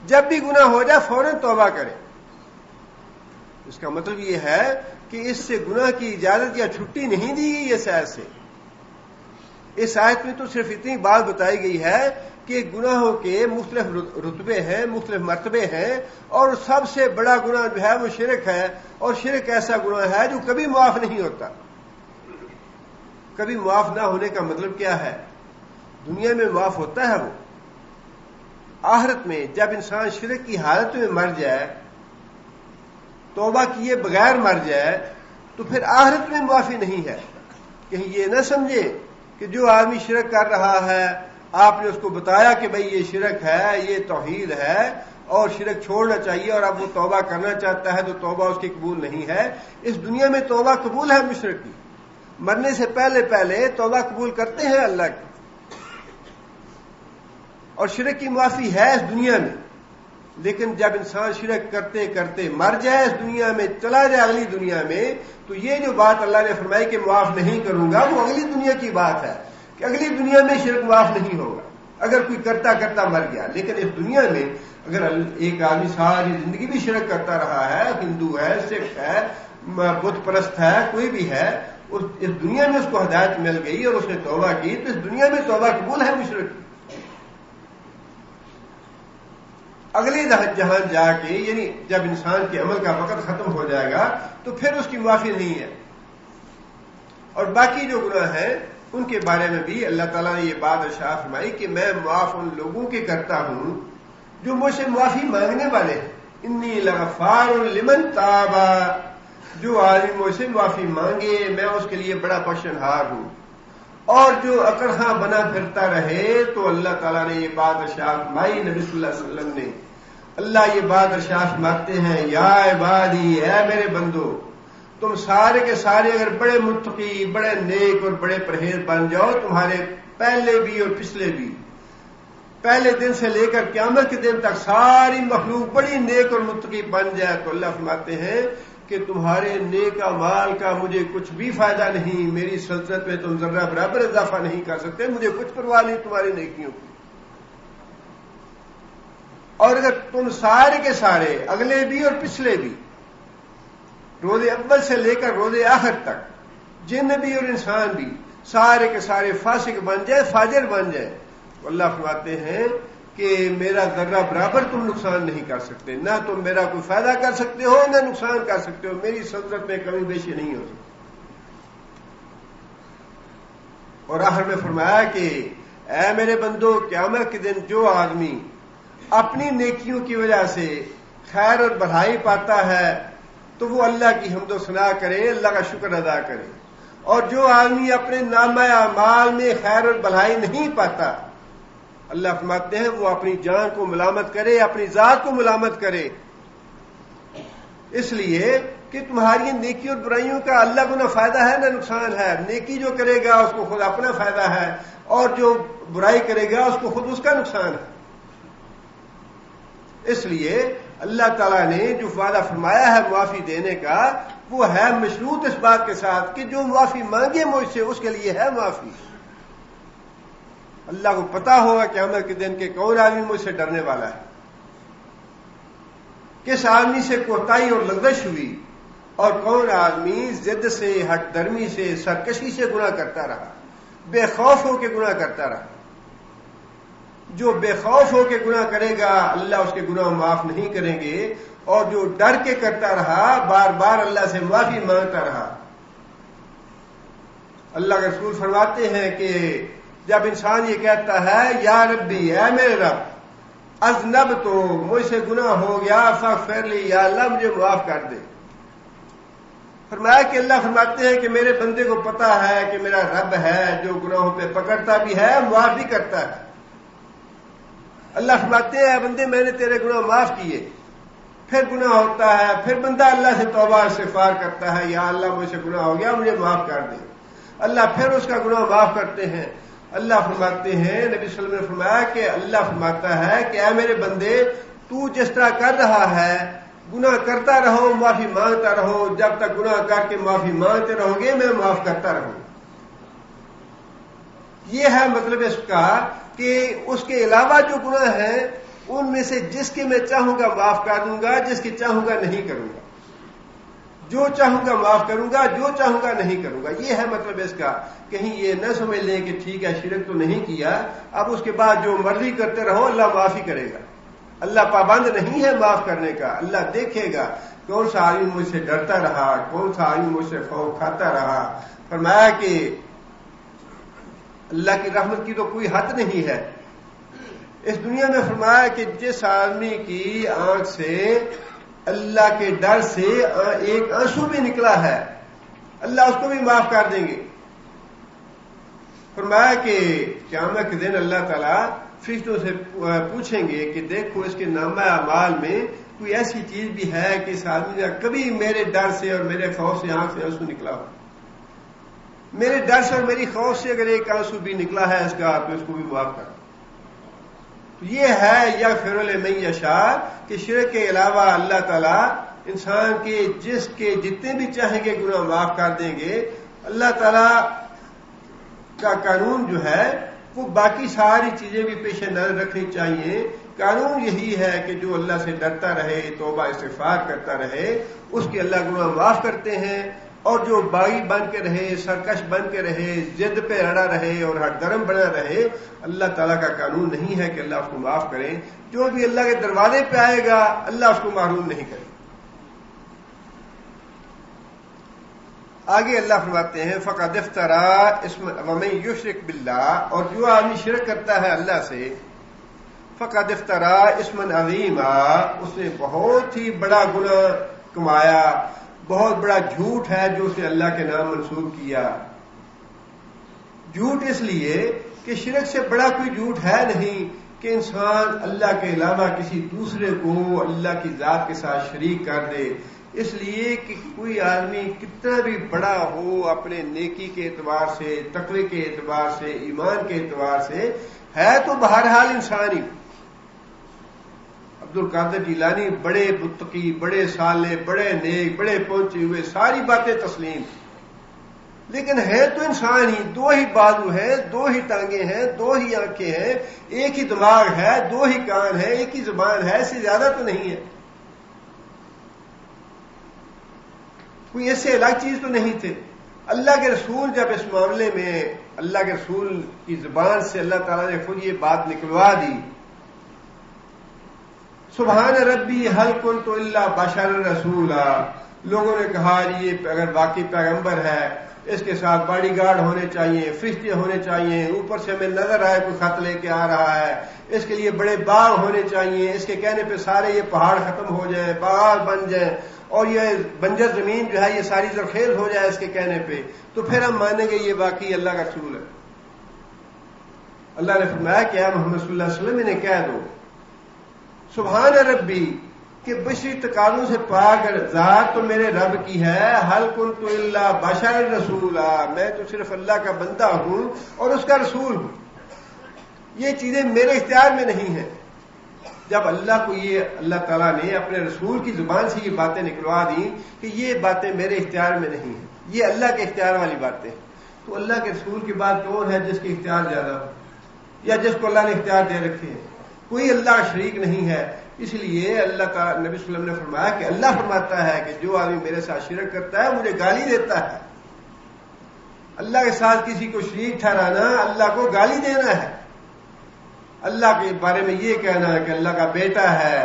Speaker 2: جب بھی گناہ ہو جائے فوراً توبہ کرے۔ اس کا مطلب یہ ہے کہ اس سے گناہ کی اجازت یا چھٹی نہیں دی گئی اس آیت سے۔ اس آیت میں تو صرف اتنی بات بتائی گئی ہے کہ گناہوں کے مختلف رتبے ہیں، مختلف مرتبے ہیں، اور سب سے بڑا گناہ جو ہے وہ شرک ہے، اور شرک ایسا گناہ ہے جو کبھی معاف نہیں ہوتا۔ کبھی معاف نہ ہونے کا مطلب کیا ہے؟ دنیا میں معاف ہوتا ہے وہ، آخرت میں جب انسان شرک کی حالت میں مر جائے، توبہ کیے بغیر مر جائے، تو پھر آخرت میں معافی نہیں ہے۔ کہیں یہ نہ سمجھے کہ جو آدمی شرک کر رہا ہے، آپ نے اس کو بتایا کہ بھئی یہ شرک ہے، یہ توحید ہے اور شرک چھوڑنا چاہیے، اور اب وہ توبہ کرنا چاہتا ہے تو توبہ اس کی قبول نہیں ہے۔ اس دنیا میں توبہ قبول ہے مشرک کی، مرنے سے پہلے توبہ قبول کرتے ہیں اللہ کی، اور شرک کی معافی ہے اس دنیا میں۔ لیکن جب انسان شرک کرتے کرتے مر جائے، اس دنیا میں چلا جائے اگلی دنیا میں، تو یہ جو بات اللہ نے فرمائی کہ معاف نہیں کروں گا، وہ اگلی دنیا کی بات ہے کہ اگلی دنیا میں شرک معاف نہیں ہوگا اگر کوئی کرتا کرتا مر گیا۔ لیکن اس دنیا میں اگر ایک آدمی ساری زندگی بھی شرک کرتا رہا ہے، ہندو ہے، سکھ ہے، بت پرست ہے، کوئی بھی ہے، اس دنیا میں اس کو ہدایت مل گئی اور اس نے توبہ کی، تو اس دنیا میں توبہ قبول ہے مشرک کی۔ اگلے جہاں جا کے، یعنی جب انسان کے عمل کا وقت ختم ہو جائے گا تو پھر اس کی معافی نہیں ہے۔ اور باقی جو گناہ ہیں ان کے بارے میں بھی اللہ تعالیٰ نے یہ بات ارشاد فرمائی کہ میں معاف ان لوگوں کے کرتا ہوں جو مجھ سے معافی مانگنے والے ہیں۔ انی لغفار لمن تابا، جو آدمی مجھ سے معافی مانگے میں اس کے لیے بڑا بخشنہار ہوں، اور جو اکڑھا بنا پھرتا رہے تو اللہ تعالیٰ نے یہ بات ارشاد فرمائی، نبی صلی اللہ علیہ وسلم نے، اللہ یہ بات ارشاد فرماتے ہیں، یا عبادی، اے میرے بندو، تم سارے کے سارے اگر بڑے متقی، بڑے نیک اور بڑے پرہیز بن جاؤ، تمہارے پہلے بھی اور پچھلے بھی، پہلے دن سے لے کر قیامت کے دن تک ساری مخلوق بڑی نیک اور متقی بن جائے، تو اللہ فرماتے ہیں کہ تمہارے نیک اعمال کا مجھے کچھ بھی فائدہ نہیں، میری سلطنت میں تم ذرہ برابر اضافہ نہیں کر سکتے، مجھے کچھ پرواہ نہیں تمہاری نیکیوں کی۔ اور اگر تم سارے کے سارے اگلے بھی اور پچھلے بھی، روز اول سے لے کر روز آخر تک، جن بھی اور انسان بھی، سارے کے سارے فاسق بن جائے، فاجر بن جائے، تو اللہ فرماتے ہیں کہ میرا ذرہ برابر تم نقصان نہیں کر سکتے، نہ تم میرا کوئی فائدہ کر سکتے ہو نہ نقصان کر سکتے ہو، میری سلطنت میں کمی بیشی نہیں ہو سکتی۔ اور آخر میں فرمایا کہ اے میرے بندو، قیامت کے دن جو آدمی اپنی نیکیوں کی وجہ سے خیر اور بھلائی پاتا ہے تو وہ اللہ کی حمد و ثنا کرے، اللہ کا شکر ادا کرے، اور جو آدمی اپنے نامہ اعمال میں خیر اور بھلائی نہیں پاتا، اللہ فرماتے ہیں وہ اپنی جان کو ملامت کرے، اپنی ذات کو ملامت کرے، اس لیے کہ تمہاری نیکی اور برائیوں کا اللہ کو نہ فائدہ ہے نہ نقصان ہے۔ نیکی جو کرے گا اس کو خود اپنا فائدہ ہے، اور جو برائی کرے گا اس کو خود اس کا نقصان ہے۔ اس لیے اللہ تعالیٰ نے جو وعدہ فرمایا ہے معافی دینے کا، وہ ہے مشروط اس بات کے ساتھ کہ جو معافی مانگے مجھ سے اس کے لیے ہے معافی۔ اللہ کو پتا ہوگا قیامت کے دن کہ کون آدمی مجھ سے ڈرنے والا ہے، کس آدمی سے کوتاہی اور لغزش ہوئی، اور کون آدمی ضد سے، ہٹ درمی سے، سرکشی سے گناہ کرتا رہا، بے خوف ہو کے گناہ کرتا رہا۔ جو بے خوف ہو کے گناہ کرے گا اللہ اس کے گناہ معاف نہیں کریں گے، اور جو ڈر کے کرتا رہا، بار بار اللہ سے معافی مانگتا رہا۔ اللہ کے رسول فرماتے ہیں کہ جب انسان یہ کہتا ہے یا ربی، اے میرے رب، اذنب تو مجھ سے گناہ ہو گیا، فاغفر لی، یا اللہ مجھے معاف کر دے، فرمایا کہ اللہ فرماتے ہیں کہ میرے بندے کو پتا ہے کہ میرا رب ہے جو گناہوں پہ پکڑتا بھی ہے معاف بھی کرتا ہے. اللہ فرماتے ہیں بندے میں نے تیرے گناہ معاف کیے. پھر گناہ ہوتا ہے, پھر بندہ اللہ سے توبہ استغفار کرتا ہے, یا اللہ مجھ سے گناہ ہو گیا مجھے معاف کر دے. اللہ پھر اس کا گناہ معاف کرتے ہیں. اللہ فرماتے ہیں, نبی صلی اللہ علیہ وسلم نے فرمایا کہ اللہ فرماتا ہے کہ اے میرے بندے تو جس طرح کر رہا ہے گناہ کرتا رہو, معافی مانگتا رہو, جب تک گناہ کر کے معافی مانگتے رہو گے میں معاف کرتا رہوں. یہ ہے مطلب اس کا کہ اس کے علاوہ جو گناہ ہیں ان میں سے جس کے میں چاہوں گا معاف کر دوں گا, جس کے چاہوں گا نہیں کروں گا. جو چاہوں گا معاف کروں گا, جو چاہوں گا نہیں کروں گا. یہ ہے مطلب اس کا. کہیں یہ نہ سمجھ لیں کہ ٹھیک ہے شرک تو نہیں کیا, اب اس کے بعد جو مرضی کرتے رہو اللہ معافی کرے گا. اللہ پابند نہیں ہے معاف کرنے کا. اللہ دیکھے گا کون سا آدمی مجھ سے ڈرتا رہا, کون سا آدمی مجھ سے خوف کھاتا رہا. فرمایا کہ اللہ کی رحمت کی تو کوئی حد نہیں ہے. اس دنیا میں فرمایا کہ جس آدمی کی آنکھ سے اللہ کے ڈر سے ایک آنسو بھی نکلا ہے اللہ اس کو بھی معاف کر دیں گے. فرمایا کہ قیامت کے دن اللہ تعالیٰ فرشتوں سے پوچھیں گے کہ دیکھو اس کے نامہ اعمال میں کوئی ایسی چیز بھی ہے کہ اس آدمی نے کبھی میرے ڈر سے اور میرے خوف سے آنکھ سے آنسو نکلا ہو. میرے ڈر سے اور میری خوف سے اگر ایک آنسو بھی نکلا ہے اس کا تو اس کو بھی معاف کر. تو یہ ہے یغفر لمن یشاء کہ شرک کے علاوہ اللہ تعالیٰ انسان کے جتنے بھی چاہیں گے گناہ معاف کر دیں گے. اللہ تعالیٰ کا قانون جو ہے وہ باقی ساری چیزیں بھی پیش نظر رکھنی چاہیے. قانون یہی ہے کہ جو اللہ سے ڈرتا رہے, توبہ استغفار کرتا رہے, اس کے اللہ گناہ معاف کرتے ہیں. اور جو باغی بن کے رہے, سرکش بن کے رہے, ضد پہ اڑا رہے اور ہر درم بنا رہے, اللہ تعالیٰ کا قانون نہیں ہے کہ اللہ اس کو معاف کرے. جو بھی اللہ کے دروازے پہ آئے گا اللہ اس کو محروم نہیں کرے. آگے اللہ فرماتے ہیں فقد افترى ومن یشرک باللہ, اور جو آدمی شرک کرتا ہے اللہ سے, فقد افترى اسما عظیما, اس نے بہت ہی بڑا گناہ کمایا, بہت بڑا جھوٹ ہے جو اس نے اللہ کے نام منسوب کیا. جھوٹ اس لیے کہ شرک سے بڑا کوئی جھوٹ ہے نہیں کہ انسان اللہ کے علاوہ کسی دوسرے کو اللہ کی ذات کے ساتھ شریک کر دے. اس لیے کہ کوئی آدمی کتنا بھی بڑا ہو اپنے نیکی کے اعتبار سے, تقوی کے اعتبار سے, ایمان کے اعتبار سے, ہے تو بہرحال انسان ہی. عبد القادر جیلانی بڑے متقی, بڑے صالح, بڑے نیک, بڑے پہنچے ہوئے, ساری باتیں تسلیم, لیکن ہے تو انسان ہی. دو ہی بازو ہیں, دو ہی ٹانگیں ہیں, دو ہی آنکھیں ہیں, ایک ہی دماغ ہے, دو ہی کان ہے, ایک ہی زبان ہے, اس سے زیادہ تو نہیں ہے. کوئی اس سے الگ چیز تو نہیں تھے. اللہ کے رسول جب اس معاملے میں اللہ کے رسول کی زبان سے اللہ تعالیٰ نے خود یہ بات نکلوا دی, سبحان ربی حل کنت الا بشر رسولا, لوگوں نے کہا یہ اگر واقعی پیغمبر ہے اس کے ساتھ باڈی گارڈ ہونے چاہیے, فرشتے ہونے چاہیے, اوپر سے ہمیں نظر آئے کوئی خط لے کے آ رہا ہے, اس کے لیے بڑے باغ ہونے چاہیے, اس کے کہنے پہ سارے یہ پہاڑ ختم ہو جائیں, باغ بن جائیں, اور یہ بنجر زمین جو ہے یہ ساری زرخیز ہو جائے اس کے کہنے پہ, تو پھر ہم مانیں گے یہ واقعی اللہ کا رسول ہے. اللہ نے فرمایا کہ اے محمد صلی اللہ علیہ وسلم انہیں کہہ دو سبحان ربی کہ بشری تقاضوں سے پاک ذات تو میرے رب کی ہے, حل کنت الا بشر رسولا, میں تو صرف اللہ کا بندہ ہوں اور اس کا رسول ہوں. یہ چیزیں میرے اختیار میں نہیں ہیں. جب اللہ کو یہ اللہ تعالیٰ نے اپنے رسول کی زبان سے یہ باتیں نکلوا دی کہ یہ باتیں میرے اختیار میں نہیں ہیں, یہ اللہ کے اختیار والی باتیں, تو اللہ کے رسول کی بات کون ہے جس کے اختیار زیادہ ہو یا جس کو اللہ نے اختیار دے رکھے ہیں؟ کوئی اللہ شریک نہیں ہے. اس لیے اللہ تعالیٰ نبی صلی اللہ علیہ وسلم نے فرمایا کہ اللہ فرماتا ہے کہ جو آدمی میرے ساتھ شرک کرتا ہے مجھے گالی دیتا ہے. اللہ کے ساتھ کسی کو شریک ٹھہرانا اللہ کو گالی دینا ہے. اللہ کے بارے میں یہ کہنا ہے کہ اللہ کا بیٹا ہے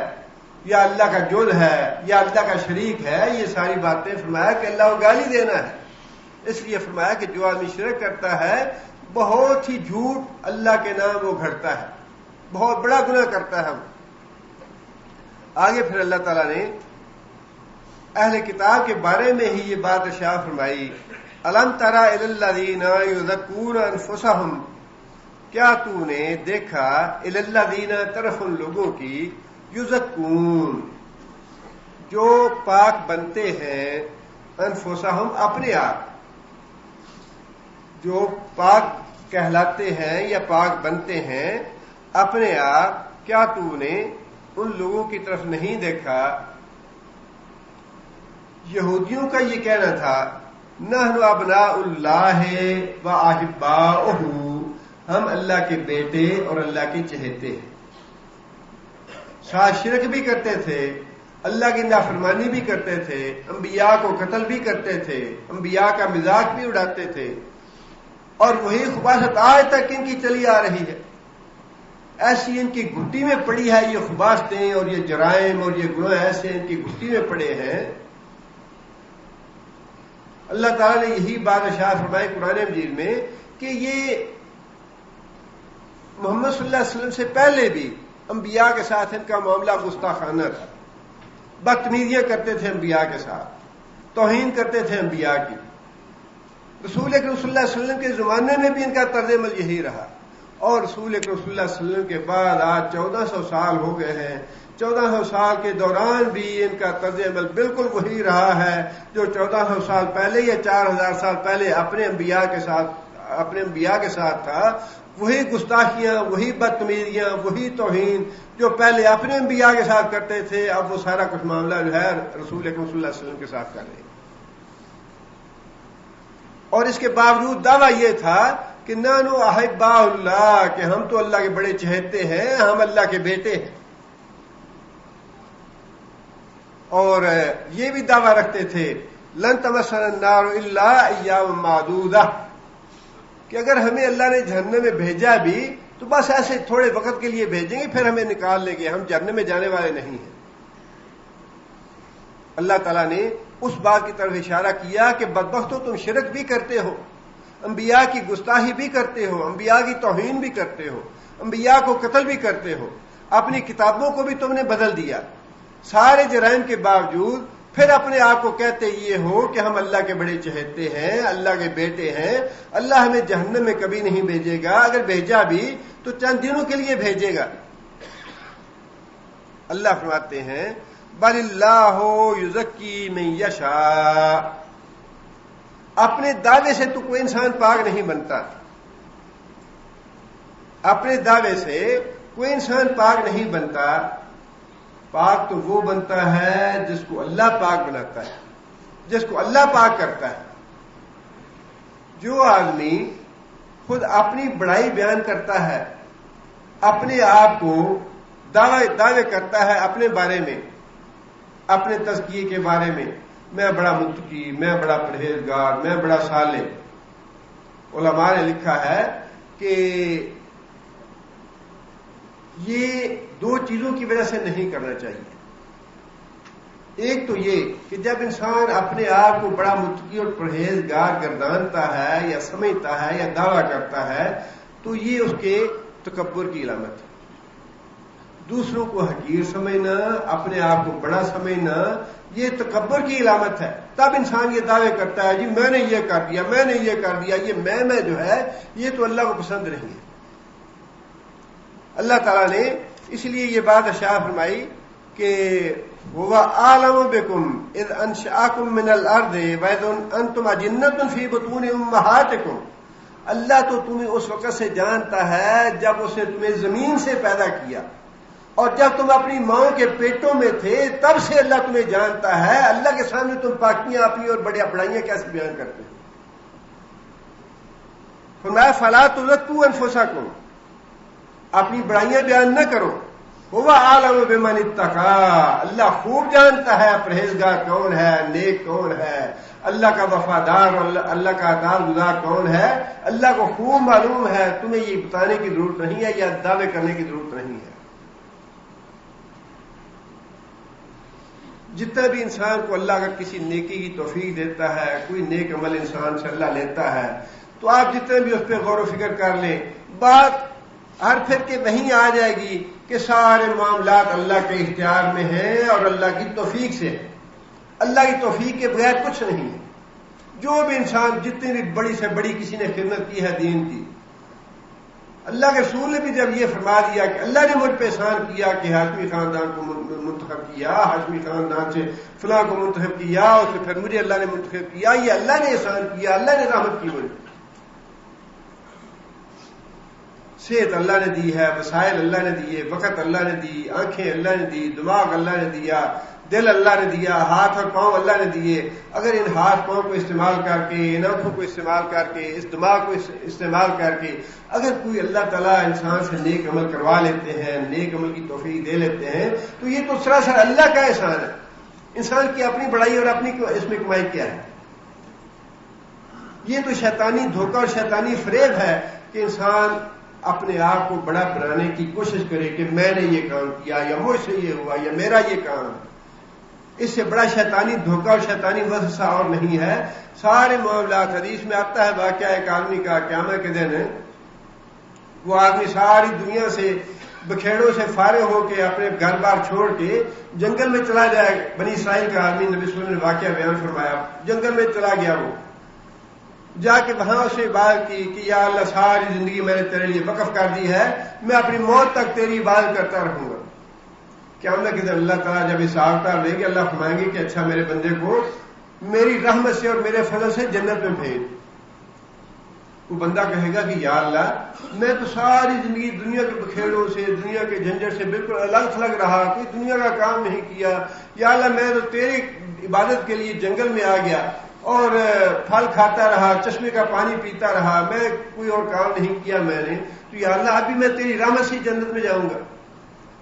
Speaker 2: یا اللہ کا جل ہے یا اللہ کا شریک ہے, یہ ساری باتیں فرمایا کہ اللہ کو گالی دینا ہے. اس لیے فرمایا کہ جو آدمی شرک کرتا ہے بہت ہی جھوٹ اللہ کے نام وہ گھڑتا ہے, بہت بڑا گناہ کرتا ہے. آگے پھر اللہ تعالیٰ نے اہل کتاب کے بارے میں ہی یہ بات ارشاد فرمائی، الم تری الی الذین یزکون انفسہم، کیا تو نے دیکھا الی الذین طرف ان لوگوں کی یزکون جو پاک بنتے ہیں، انفسہم اپنے آپ، جو پاک کہلاتے ہیں یا پاک بنتے ہیں اپنے آپ، کیا تو نے ان لوگوں کی طرف نہیں دیکھا؟ یہودیوں کا یہ کہنا تھا نحن ابناء اللہ و احباؤہ، ہم اللہ کے بیٹے اور اللہ کے چہیتے ہیں، ساتھ شرک بھی کرتے تھے، اللہ کی نافرمانی بھی کرتے تھے، انبیاء کو قتل بھی کرتے تھے، انبیاء کا مذاق بھی اڑاتے تھے، اور وہی خباثت آج تک ان کی چلی آ رہی ہے۔ ایسی ان کی گھٹی میں پڑی ہے یہ خباثتیں اور یہ جرائم اور یہ گناہ، ایسے ان کی گھٹی میں پڑے ہیں۔ اللہ تعالیٰ نے یہی بات ارشاد فرمائی قرآن مجید میں کہ یہ محمد صلی اللہ علیہ وسلم سے پہلے بھی انبیاء کے ساتھ ان کا معاملہ گستاخانہ تھا، بدتمیزیاں کرتے تھے انبیاء کے ساتھ، توہین کرتے تھے انبیاء کی۔ رسول اکرم صلی اللہ علیہ وسلم کے زمانے میں بھی ان کا طرز عمل یہی رہا، اور رسول اکرم صلی اللہ علیہ وسلم کے بعد آج 1400 سال ہو گئے ہیں، 1400 سال کے دوران بھی ان کا طرز عمل بالکل وہی رہا ہے جو 1400 سال پہلے یا 4000 سال پہلے اپنے انبیاء کے ساتھ تھا۔ وہی گستاخیاں، وہی بدتمیزیاں، وہی توہین جو پہلے اپنے انبیاء کے ساتھ کرتے تھے، اب وہ سارا کچھ معاملہ جو ہے رسول اکرم صلی اللہ علیہ وسلم کے ساتھ کر رہے ہیں۔ اور اس کے باوجود دعویٰ یہ تھا کہ نحن احباء اللہ، کہ ہم تو اللہ کے بڑے چہیتے ہیں، ہم اللہ کے بیٹے ہیں، اور یہ بھی دعویٰ رکھتے تھے لن تمسنا النار الا ایام معدودہ، کہ اگر ہمیں اللہ نے جہنم میں بھیجا بھی تو بس ایسے تھوڑے وقت کے لیے بھیجیں گے، پھر ہمیں نکال لیں گے، ہم جہنم میں جانے والے نہیں ہیں۔ اللہ تعالیٰ نے اس بات کی طرف اشارہ کیا کہ بدبختو تم شرک بھی کرتے ہو، انبیاء کی گستاخی بھی کرتے ہو، انبیاء کی توہین بھی کرتے ہو، انبیاء کو قتل بھی کرتے ہو، اپنی کتابوں کو بھی تم نے بدل دیا، سارے جرائم کے باوجود پھر اپنے آپ کو کہتے یہ ہو کہ ہم اللہ کے بڑے چہیتے ہیں، اللہ کے بیٹے ہیں، اللہ ہمیں جہنم میں کبھی نہیں بھیجے گا، اگر بھیجا بھی تو چند دنوں کے لیے بھیجے گا۔ اللہ فرماتے ہیں بل اللہ یزکی من یشاء، اپنے دعوے سے تو کوئی انسان پاک نہیں بنتا، اپنے دعوے سے کوئی انسان پاک نہیں بنتا، پاک تو وہ بنتا ہے جس کو اللہ پاک بناتا ہے، جس کو اللہ پاک کرتا ہے۔ جو آدمی خود اپنی بڑائی بیان کرتا ہے، اپنے آپ کو دعوے کرتا ہے اپنے بارے میں، اپنے تزکیے کے بارے میں، میں بڑا متقی، میں بڑا پرہیزگار، میں بڑا صالح، علماء نے لکھا ہے کہ یہ دو چیزوں کی وجہ سے نہیں کرنا چاہیے۔ ایک تو یہ کہ جب انسان اپنے آپ کو بڑا متقی اور پرہیزگار گردانتا ہے یا سمجھتا ہے یا دعویٰ کرتا ہے تو یہ اس کے تکبر کی علامت ہے۔ دوسروں کو حقیر سمجھنا، اپنے آپ کو بڑا سمجھنا، یہ تکبر کی علامت ہے۔ تب انسان یہ دعوے کرتا ہے جی میں نے یہ کر دیا، میں نے یہ کر دیا، یہ میں جو ہے یہ تو اللہ کو پسند نہیں ہے۔ اللہ تعالیٰ نے اس لیے یہ بات ارشاد فرمائی کہ هو اعلم بكم اذ انشاکم من الارض واذ انتم اجنۃ فی بطون امہاتکم، اللہ تو تمہیں اس وقت سے جانتا ہے جب اس نے تمہیں زمین سے پیدا کیا، اور جب تم اپنی ماں کے پیٹوں میں تھے تب سے اللہ تمہیں جانتا ہے۔ اللہ کے سامنے تم پاکیاں اپنی اور بڑائیاں کیسے بیان کرتے ہو؟ فرمایا فلا تزکوا انفسکم، اپنی بڑائیاں بیان نہ کرو، هو اعلم بمن اتقى، اللہ خوب جانتا ہے پرہیزگار کون ہے، نیک کون ہے، اللہ کا وفادار اور اللہ کا اطاعت گزار کون ہے، اللہ کو خوب معلوم ہے۔ تمہیں یہ بتانے کی ضرورت نہیں ہے یا دعوے کرنے کی ضرورت نہیں ہے۔ جتنا بھی انسان کو اللہ اگر کسی نیکی کی توفیق دیتا ہے، کوئی نیک عمل انسان سے اللہ لیتا ہے، تو آپ جتنے بھی اس پہ غور و فکر کر لیں، بات ہر پھر کے وہیں آ جائے گی کہ سارے معاملات اللہ کے اختیار میں ہیں اور اللہ کی توفیق سے ہیں۔ اللہ کی توفیق کے بغیر کچھ نہیں ہے. جو بھی انسان جتنی بھی بڑی سے بڑی کسی نے خدمت کی ہے دین کی، اللہ کے رسول نے بھی جب یہ فرما دیا کہ اللہ نے مجھ پہ احسان کیا کہ ہاشمی خاندان کو منتخب کیا، ہاشمی خاندان سے فلاں کو منتخب کیا، اور پھر مجھے اللہ نے منتخب کیا، یہ اللہ نے احسان کیا، اللہ نے رحمت کی مجھے. صحت اللہ نے دی ہے، وسائل اللہ نے دیے، وقت اللہ نے دی، آنکھیں اللہ نے دی، دماغ اللہ نے دیا، دل اللہ نے دیا، ہاتھ اور پاؤں اللہ نے دیے. اگر ان ہاتھ پاؤں کو استعمال کر کے، ان آنکھوں کو استعمال کر کے، اس دماغ کو استعمال کر کے اگر کوئی اللہ تعالیٰ انسان سے نیک عمل کروا لیتے ہیں، نیک عمل کی توفیق دے لیتے ہیں، تو یہ تو سراسر اللہ کا احسان ہے. انسان کی اپنی بڑائی اور اپنی اس میں کمائی کیا ہے؟ یہ تو شیطانی دھوکہ اور شیطانی فریب ہے کہ انسان اپنے آپ کو بڑا بنانے کی کوشش کرے کہ میں نے یہ کام کیا، یا مجھ سے یہ ہوا، یا میرا یہ کام ہے. اس سے بڑا شیطانی دھوکہ اور شیطانی وسوسہ اور نہیں ہے. سارے معاملات حدیث میں آتا ہے واقعہ ایک آدمی کا قیامت کے دن ہے. وہ آدمی ساری دنیا سے بکھیڑوں سے فارغ ہو کے اپنے گھر بار چھوڑ کے جنگل میں چلا جائے. بنی اسرائیل کا آدمی نبی صلی اللہ علیہ وسلم نے واقعہ بیان فرمایا. جنگل میں چلا گیا، وہ جا کے وہاں اسے عبادت کی کہ یا اللہ ساری زندگی میں نے تیرے لیے وقف کر دی ہے، میں اپنی موت تک تیری عبادت کرتا رہوں گا. قیامت کے دن اللہ تعالیٰ جب حساب کتاب لیں گے، اللہ فرمائیں گے کہ اچھا میرے بندے کو میری رحمت سے اور میرے فضل سے جنت میں بھیج. وہ بندہ کہے گا کہ یا اللہ میں تو ساری زندگی دنیا کے بکھیڑوں سے، دنیا کے جھنجٹ سے بالکل الگ تھلگ رہا، کوئی دنیا کا کام نہیں کیا. یا اللہ میں تو تیری عبادت کے لیے جنگل میں آ گیا اور پھل کھاتا رہا، چشمے کا پانی پیتا رہا، میں کوئی اور کام نہیں کیا میں نے، تو یا اللہ ابھی میں تیری رحمت سے جنت میں جاؤں گا.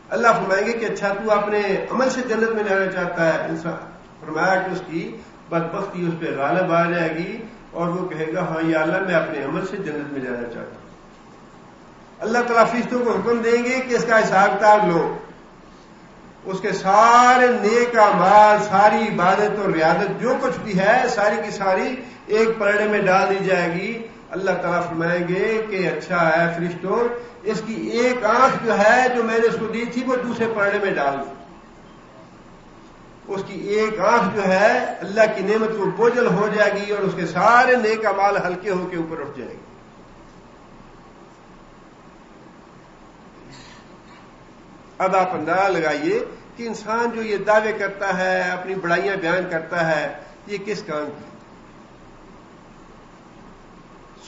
Speaker 2: اللہ فرمائیں گے کہ اچھا تو اپنے عمل سے جنت میں جانا چاہتا ہے. انسان فرمایا کہ اس کی بدبختی اس پہ غالب آ جائے گی اور وہ کہے گا ہاں یا اللہ میں اپنے عمل سے جنت میں جانا چاہتا ہوں. اللہ تعالیٰ فرشتوں کو حکم دیں گے کہ اس کا حساب کتاب لو. اس کے سارے نیک اعمال، ساری عبادت اور ریاضت جو کچھ بھی ہے ساری کی ساری ایک پلڑے میں ڈال دی جائے گی. اللہ تعالیٰ فرمائیں گے کہ اچھا ہے فرشتوں، اس کی ایک آنکھ جو ہے جو میں نے اس کو دی تھی وہ دوسرے پلڑے میں ڈال دی. اس کی ایک آنکھ جو ہے اللہ کی نعمت کو بوجھل ہو جائے گی اور اس کے سارے نیک اعمال ہلکے ہو کے اوپر اٹھ جائیں گے. اب آپ اندازہ لگائیے کہ انسان جو یہ دعوے کرتا ہے، اپنی بڑائیاں بیان کرتا ہے، یہ کس کام کی؟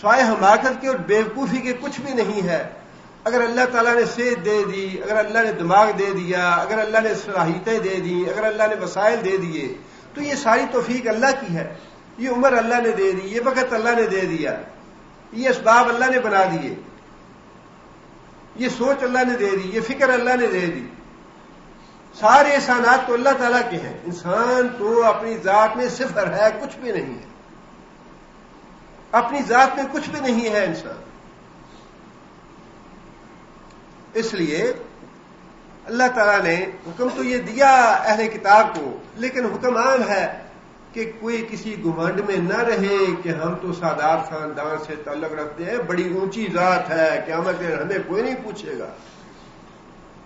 Speaker 2: سوائے حماقت کے اور بیوقوفی کے کچھ بھی نہیں ہے. اگر اللہ تعالیٰ نے صحت دے دی، اگر اللہ نے دماغ دے دیا، اگر اللہ نے صلاحیتیں دے دی، اگر اللہ نے وسائل دے دیے، تو یہ ساری توفیق اللہ کی ہے. یہ عمر اللہ نے دے دی، یہ وقت اللہ نے دے دیا، یہ اسباب اللہ نے بنا دیے، یہ سوچ اللہ نے دے دی، یہ فکر اللہ نے دے دی. سارے احسانات تو اللہ تعالیٰ کے ہیں. انسان تو اپنی ذات میں صفر ہے، کچھ بھی نہیں ہے. اپنی ذات میں کچھ بھی نہیں ہے انسان. اس لیے اللہ تعالیٰ نے حکم تو یہ دیا اہل کتاب کو، لیکن حکم عام ہے کہ کوئی کسی گھمنڈ میں نہ رہے کہ ہم تو سادات خاندان سے تعلق رکھتے ہیں، بڑی اونچی ذات ہے، قیامت کے دن ہمیں کوئی نہیں پوچھے گا.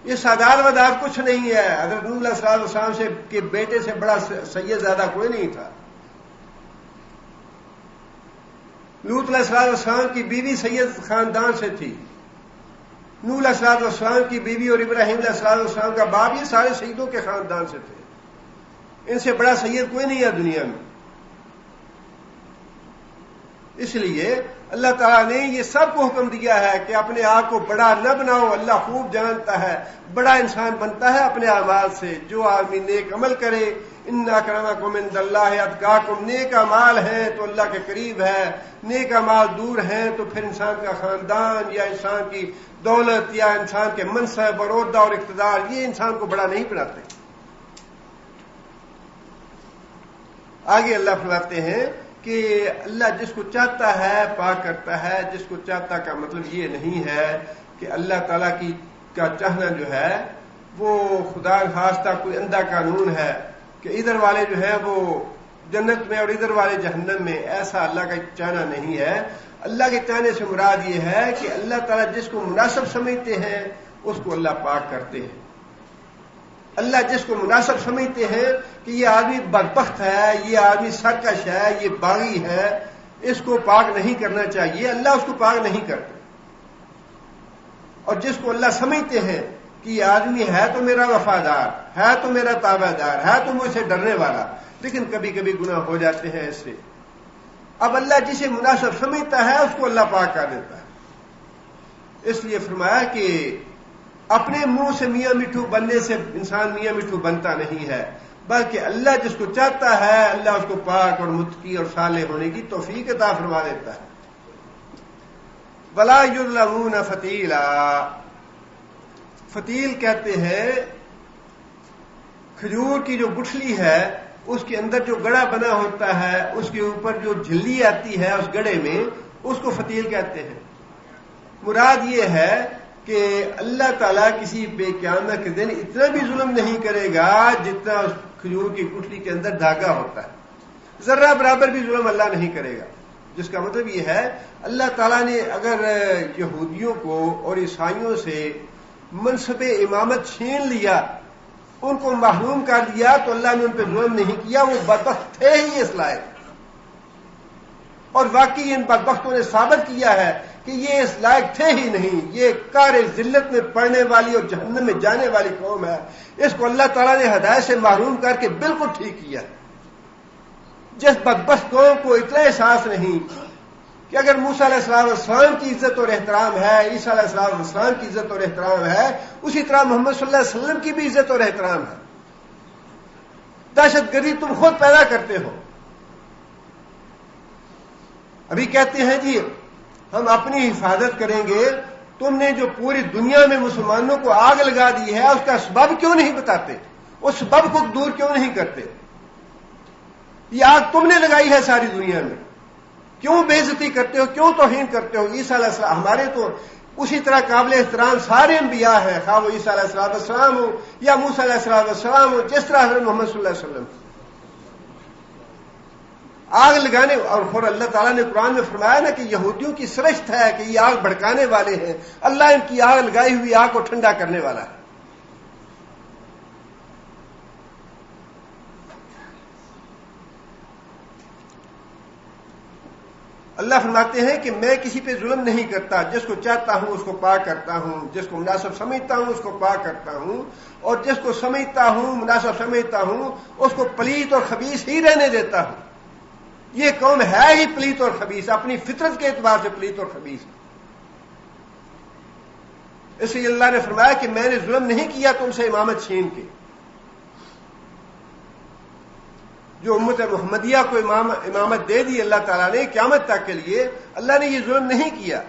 Speaker 2: یہ سادات ودات کچھ نہیں ہے. حضرت نوح علیہ السلام سے کے بیٹے سے بڑا سید زیادہ کوئی نہیں تھا. لوط علیہ السلام کی بیوی سید خاندان سے تھی. نوح علیہ السلام کی بیوی اور ابراہیم علیہ السلام کا باپ، یہ سارے سیدوں کے خاندان سے تھے. ان سے بڑا سید کوئی نہیں ہے دنیا میں. اس لیے اللہ تعالیٰ نے یہ سب کو حکم دیا ہے کہ اپنے آپ کو بڑا نہ بناؤ. اللہ خوب جانتا ہے بڑا انسان بنتا ہے اپنے اعمال سے. جو آدمی نیک عمل کرے، ان اکرمکم عند اللہ اتقاکم، نیک اعمال ہیں تو اللہ کے قریب ہے، نیک اعمال دور ہیں تو پھر انسان کا خاندان یا انسان کی دولت یا انسان کے منصب اور عہدہ اور اقتدار یہ انسان کو بڑا نہیں بناتے. آگے اللہ فرماتے ہیں کہ اللہ جس کو چاہتا ہے پاک کرتا ہے، جس کو چاہتا کا مطلب یہ نہیں ہے کہ اللہ تعالیٰ کا چاہنا جو ہے وہ خدا خواستہ کوئی اندھا قانون ہے کہ ادھر والے جو ہیں وہ جنت میں اور ادھر والے جہنم میں. ایسا اللہ کا چاہنا نہیں ہے. اللہ کے چاہنے سے مراد یہ ہے کہ اللہ تعالیٰ جس کو مناسب سمجھتے ہیں اس کو اللہ پاک کرتے ہیں. اللہ جس کو مناسب سمجھتے ہیں کہ یہ آدمی بدبخت ہے، یہ آدمی سرکش ہے، یہ باغی ہے، اس کو پاک نہیں کرنا چاہیے، اللہ اس کو پاک نہیں کرتا. اور جس کو اللہ سمجھتے ہیں کہ یہ آدمی ہے تو میرا وفادار، ہے تو میرا تابع دار، ہے تو مجھ سے ڈرنے والا، لیکن کبھی کبھی گناہ ہو جاتے ہیں اس سے. اب اللہ جسے مناسب سمجھتا ہے اس کو اللہ پاک کر دیتا ہے. اس لیے فرمایا کہ اپنے منہ سے میاں مٹھو بننے سے انسان میاں مٹھو بنتا نہیں ہے، بلکہ اللہ جس کو چاہتا ہے اللہ اس کو پاک اور متقی اور صالح ہونے کی توفیق عطا فرما دیتا ہے. ولا یظلمون فتیلا، فتیل کہتے ہیں کھجور کی جو گٹھلی ہے اس کے اندر جو گڑا بنا ہوتا ہے، اس کے اوپر جو جھلی آتی ہے اس گڑے میں، اس کو فتیل کہتے ہیں. مراد یہ ہے کہ اللہ تعالیٰ کسی بے قیامت کے دن اتنا بھی ظلم نہیں کرے گا جتنا اس کھجور کی گٹھلی کے اندر دھاگا ہوتا ہے. ذرہ برابر بھی ظلم اللہ نہیں کرے گا. جس کا مطلب یہ ہے اللہ تعالیٰ نے اگر یہودیوں کو اور عیسائیوں سے منصب امامت چھین لیا، ان کو محروم کر دیا، تو اللہ نے ان پہ ظلم نہیں کیا، وہ بدبخت تھے ہی اس لائق. اور واقعی ان بدبختوں نے ثابت کیا ہے کہ یہ اس لائق تھے ہی نہیں، یہ کار ذلت میں پڑنے والی اور جہنم میں جانے والی قوم ہے. اس کو اللہ تعالیٰ نے ہدایت سے محروم کر کے بالکل ٹھیک کیا. جس بدبخت قوم کو اتنا احساس نہیں کہ اگر موسیٰ علیہ السلام کی عزت اور احترام ہے، عیسیٰ علیہ السلام کی عزت اور احترام ہے، اسی طرح محمد صلی اللہ علیہ وسلم کی بھی عزت اور احترام ہے. دہشت گردی تم خود پیدا کرتے ہو. ابھی کہتے ہیں جی ہم اپنی حفاظت کریں گے، تم نے جو پوری دنیا میں مسلمانوں کو آگ لگا دی ہے اس کا سبب کیوں نہیں بتاتے؟ اس سبب کو دور کیوں نہیں کرتے؟ یہ آگ تم نے لگائی ہے ساری دنیا میں، کیوں بے عزتی کرتے ہو، کیوں توہین کرتے ہو؟ عیسیٰ علیہ السلام ہمارے تو اسی طرح قابل احترام سارے انبیاء ہیں، خواہ وہ عیسیٰ علیہ السلام ہو یا موسیٰ علیہ السلام ہو، جس طرح حضرت محمد صلی اللہ علیہ وسلم. آگ لگانے، اور اللہ تعالیٰ نے قرآن میں فرمایا نا کہ یہودیوں کی سرشت ہے کہ یہ آگ بھڑکانے والے ہیں، اللہ ان کی آگ لگائی ہوئی آگ کو ٹھنڈا کرنے والا ہے. اللہ فرماتے ہیں کہ میں کسی پہ ظلم نہیں کرتا، جس کو چاہتا ہوں اس کو پاک کرتا ہوں، جس کو مناسب سمجھتا ہوں اس کو پاک کرتا ہوں، اور جس کو سمجھتا ہوں مناسب سمجھتا ہوں اس کو پلیت اور خبیث ہی رہنے دیتا ہوں. یہ قوم ہے ہی پلیت اور خبیث، اپنی فطرت کے اعتبار سے پلیت اور خبیث. اس لیے اللہ نے فرمایا کہ میں نے ظلم نہیں کیا تم سے امامت چھین کے. جو امت محمدیہ کو امامت دے دی اللہ تعالیٰ نے قیامت تک کے لیے، اللہ نے یہ ظلم نہیں کیا.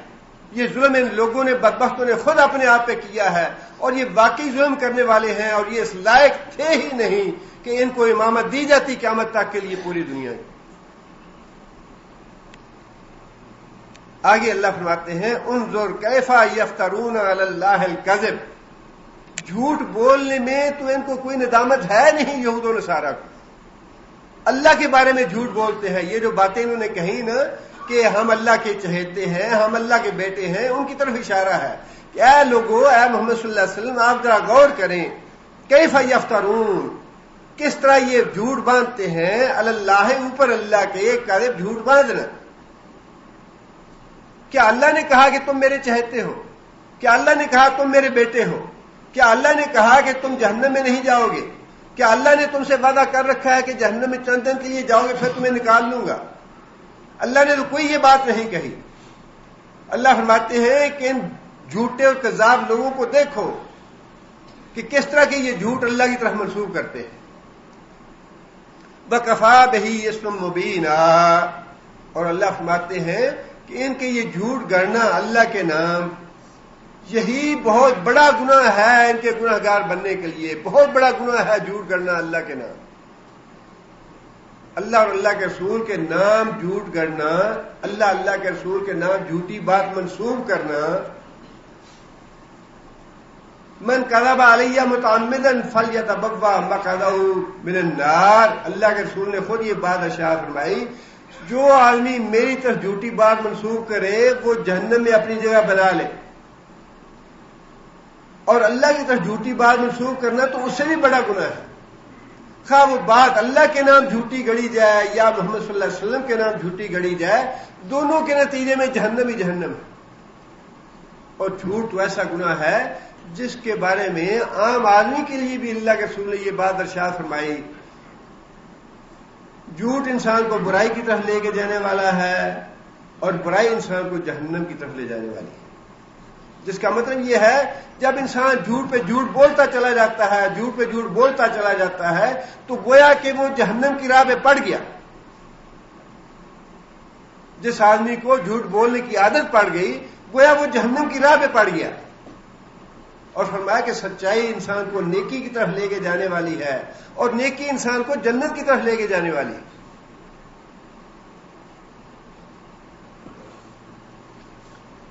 Speaker 2: یہ ظلم ان لوگوں نے، بدبختوں نے خود اپنے آپ پہ کیا ہے، اور یہ واقعی ظلم کرنے والے ہیں، اور یہ اس لائق تھے ہی نہیں کہ ان کو امامت دی جاتی قیامت تک کے لیے پوری دنیا کی. آگے اللہ فرماتے ہیں انظر کیف یفترون علی اللہ الکذب، جھوٹ بولنے میں تو ان کو کوئی ندامت ہے نہیں. یہود و نصارہ کو اللہ کے بارے میں جھوٹ بولتے ہیں. یہ جو باتیں انہوں نے کہی نا کہ ہم اللہ کے چہیتے ہیں، ہم اللہ کے بیٹے ہیں، ان کی طرف اشارہ ہے کہ اے لوگو، اے محمد صلی اللہ علیہ وسلم، آپ ذرا غور کریں کیف یفترون، کس طرح یہ جھوٹ باندھتے ہیں علی اللہ، اوپر اللہ کے کذب، جھوٹ باندھنا. کیا اللہ نے کہا کہ تم میرے چہیتے ہو؟ کیا اللہ نے کہا تم میرے بیٹے ہو؟ کیا اللہ نے کہا کہ تم جہنم میں نہیں جاؤ گے؟ کیا اللہ نے تم سے وعدہ کر رکھا ہے کہ جہنم میں چند دن کے لیے جاؤ گے پھر تمہیں نکال لوں گا؟ اللہ نے تو کوئی یہ بات نہیں کہی. اللہ فرماتے ہیں کہ ان جھوٹے اور کذاب لوگوں کو دیکھو کہ کس طرح کے یہ جھوٹ اللہ کی طرف منسوب کرتے ہیں. بکفا بہی اسم مبینہ، اور اللہ فرماتے ہیں کہ ان کے یہ جھوٹ گڑنا اللہ کے نام، یہی بہت بڑا گناہ ہے ان کے گناہ گار بننے کے لیے. بہت بڑا گناہ ہے جھوٹ گڑنا اللہ کے نام. اللہ اور اللہ کے رسول کے نام جھوٹ گڑنا، اللہ کے رسول کے نام جھوٹی بات منسوب کرنا. من کذب علی متعمدا فلیتبوأ مقعدہ من النار، اللہ کے رسول نے خود یہ بات ارشاد فرمائی، جو آدمی میری طرف جھوٹی بات منسوب کرے وہ جہنم میں اپنی جگہ بنا لے. اور اللہ کی طرف جھوٹی بات منسوخ کرنا تو اس سے بھی بڑا گناہ ہے. خواہ وہ بات اللہ کے نام جھوٹی گڑی جائے یا محمد صلی اللہ علیہ وسلم کے نام جھوٹی گڑی جائے، دونوں کے نتیجے میں جہنم ہی جہنم ہے. اور جھوٹ تو ایسا گناہ ہے جس کے بارے میں عام آدمی کے لیے بھی اللہ کے رسول نے یہ بات ارشاد فرمائی. جھوٹ انسان کو برائی کی طرف لے کے جانے والا ہے اور برائی انسان کو جہنم کی طرف لے جانے والی ہے. جس کا مطلب یہ ہے جب انسان جھوٹ پہ جھوٹ بولتا چلا جاتا ہے، جھوٹ پہ جھوٹ بولتا چلا جاتا ہے، تو گویا کہ وہ جہنم کی راہ پہ پڑ گیا. جس آدمی کو جھوٹ بولنے کی عادت پڑ گئی گویا وہ جہنم کی راہ پہ پڑ گیا. اور فرمایا کہ سچائی انسان کو نیکی کی طرف لے کے جانے والی ہے اور نیکی انسان کو جنت کی طرف لے کے جانے والی ہے.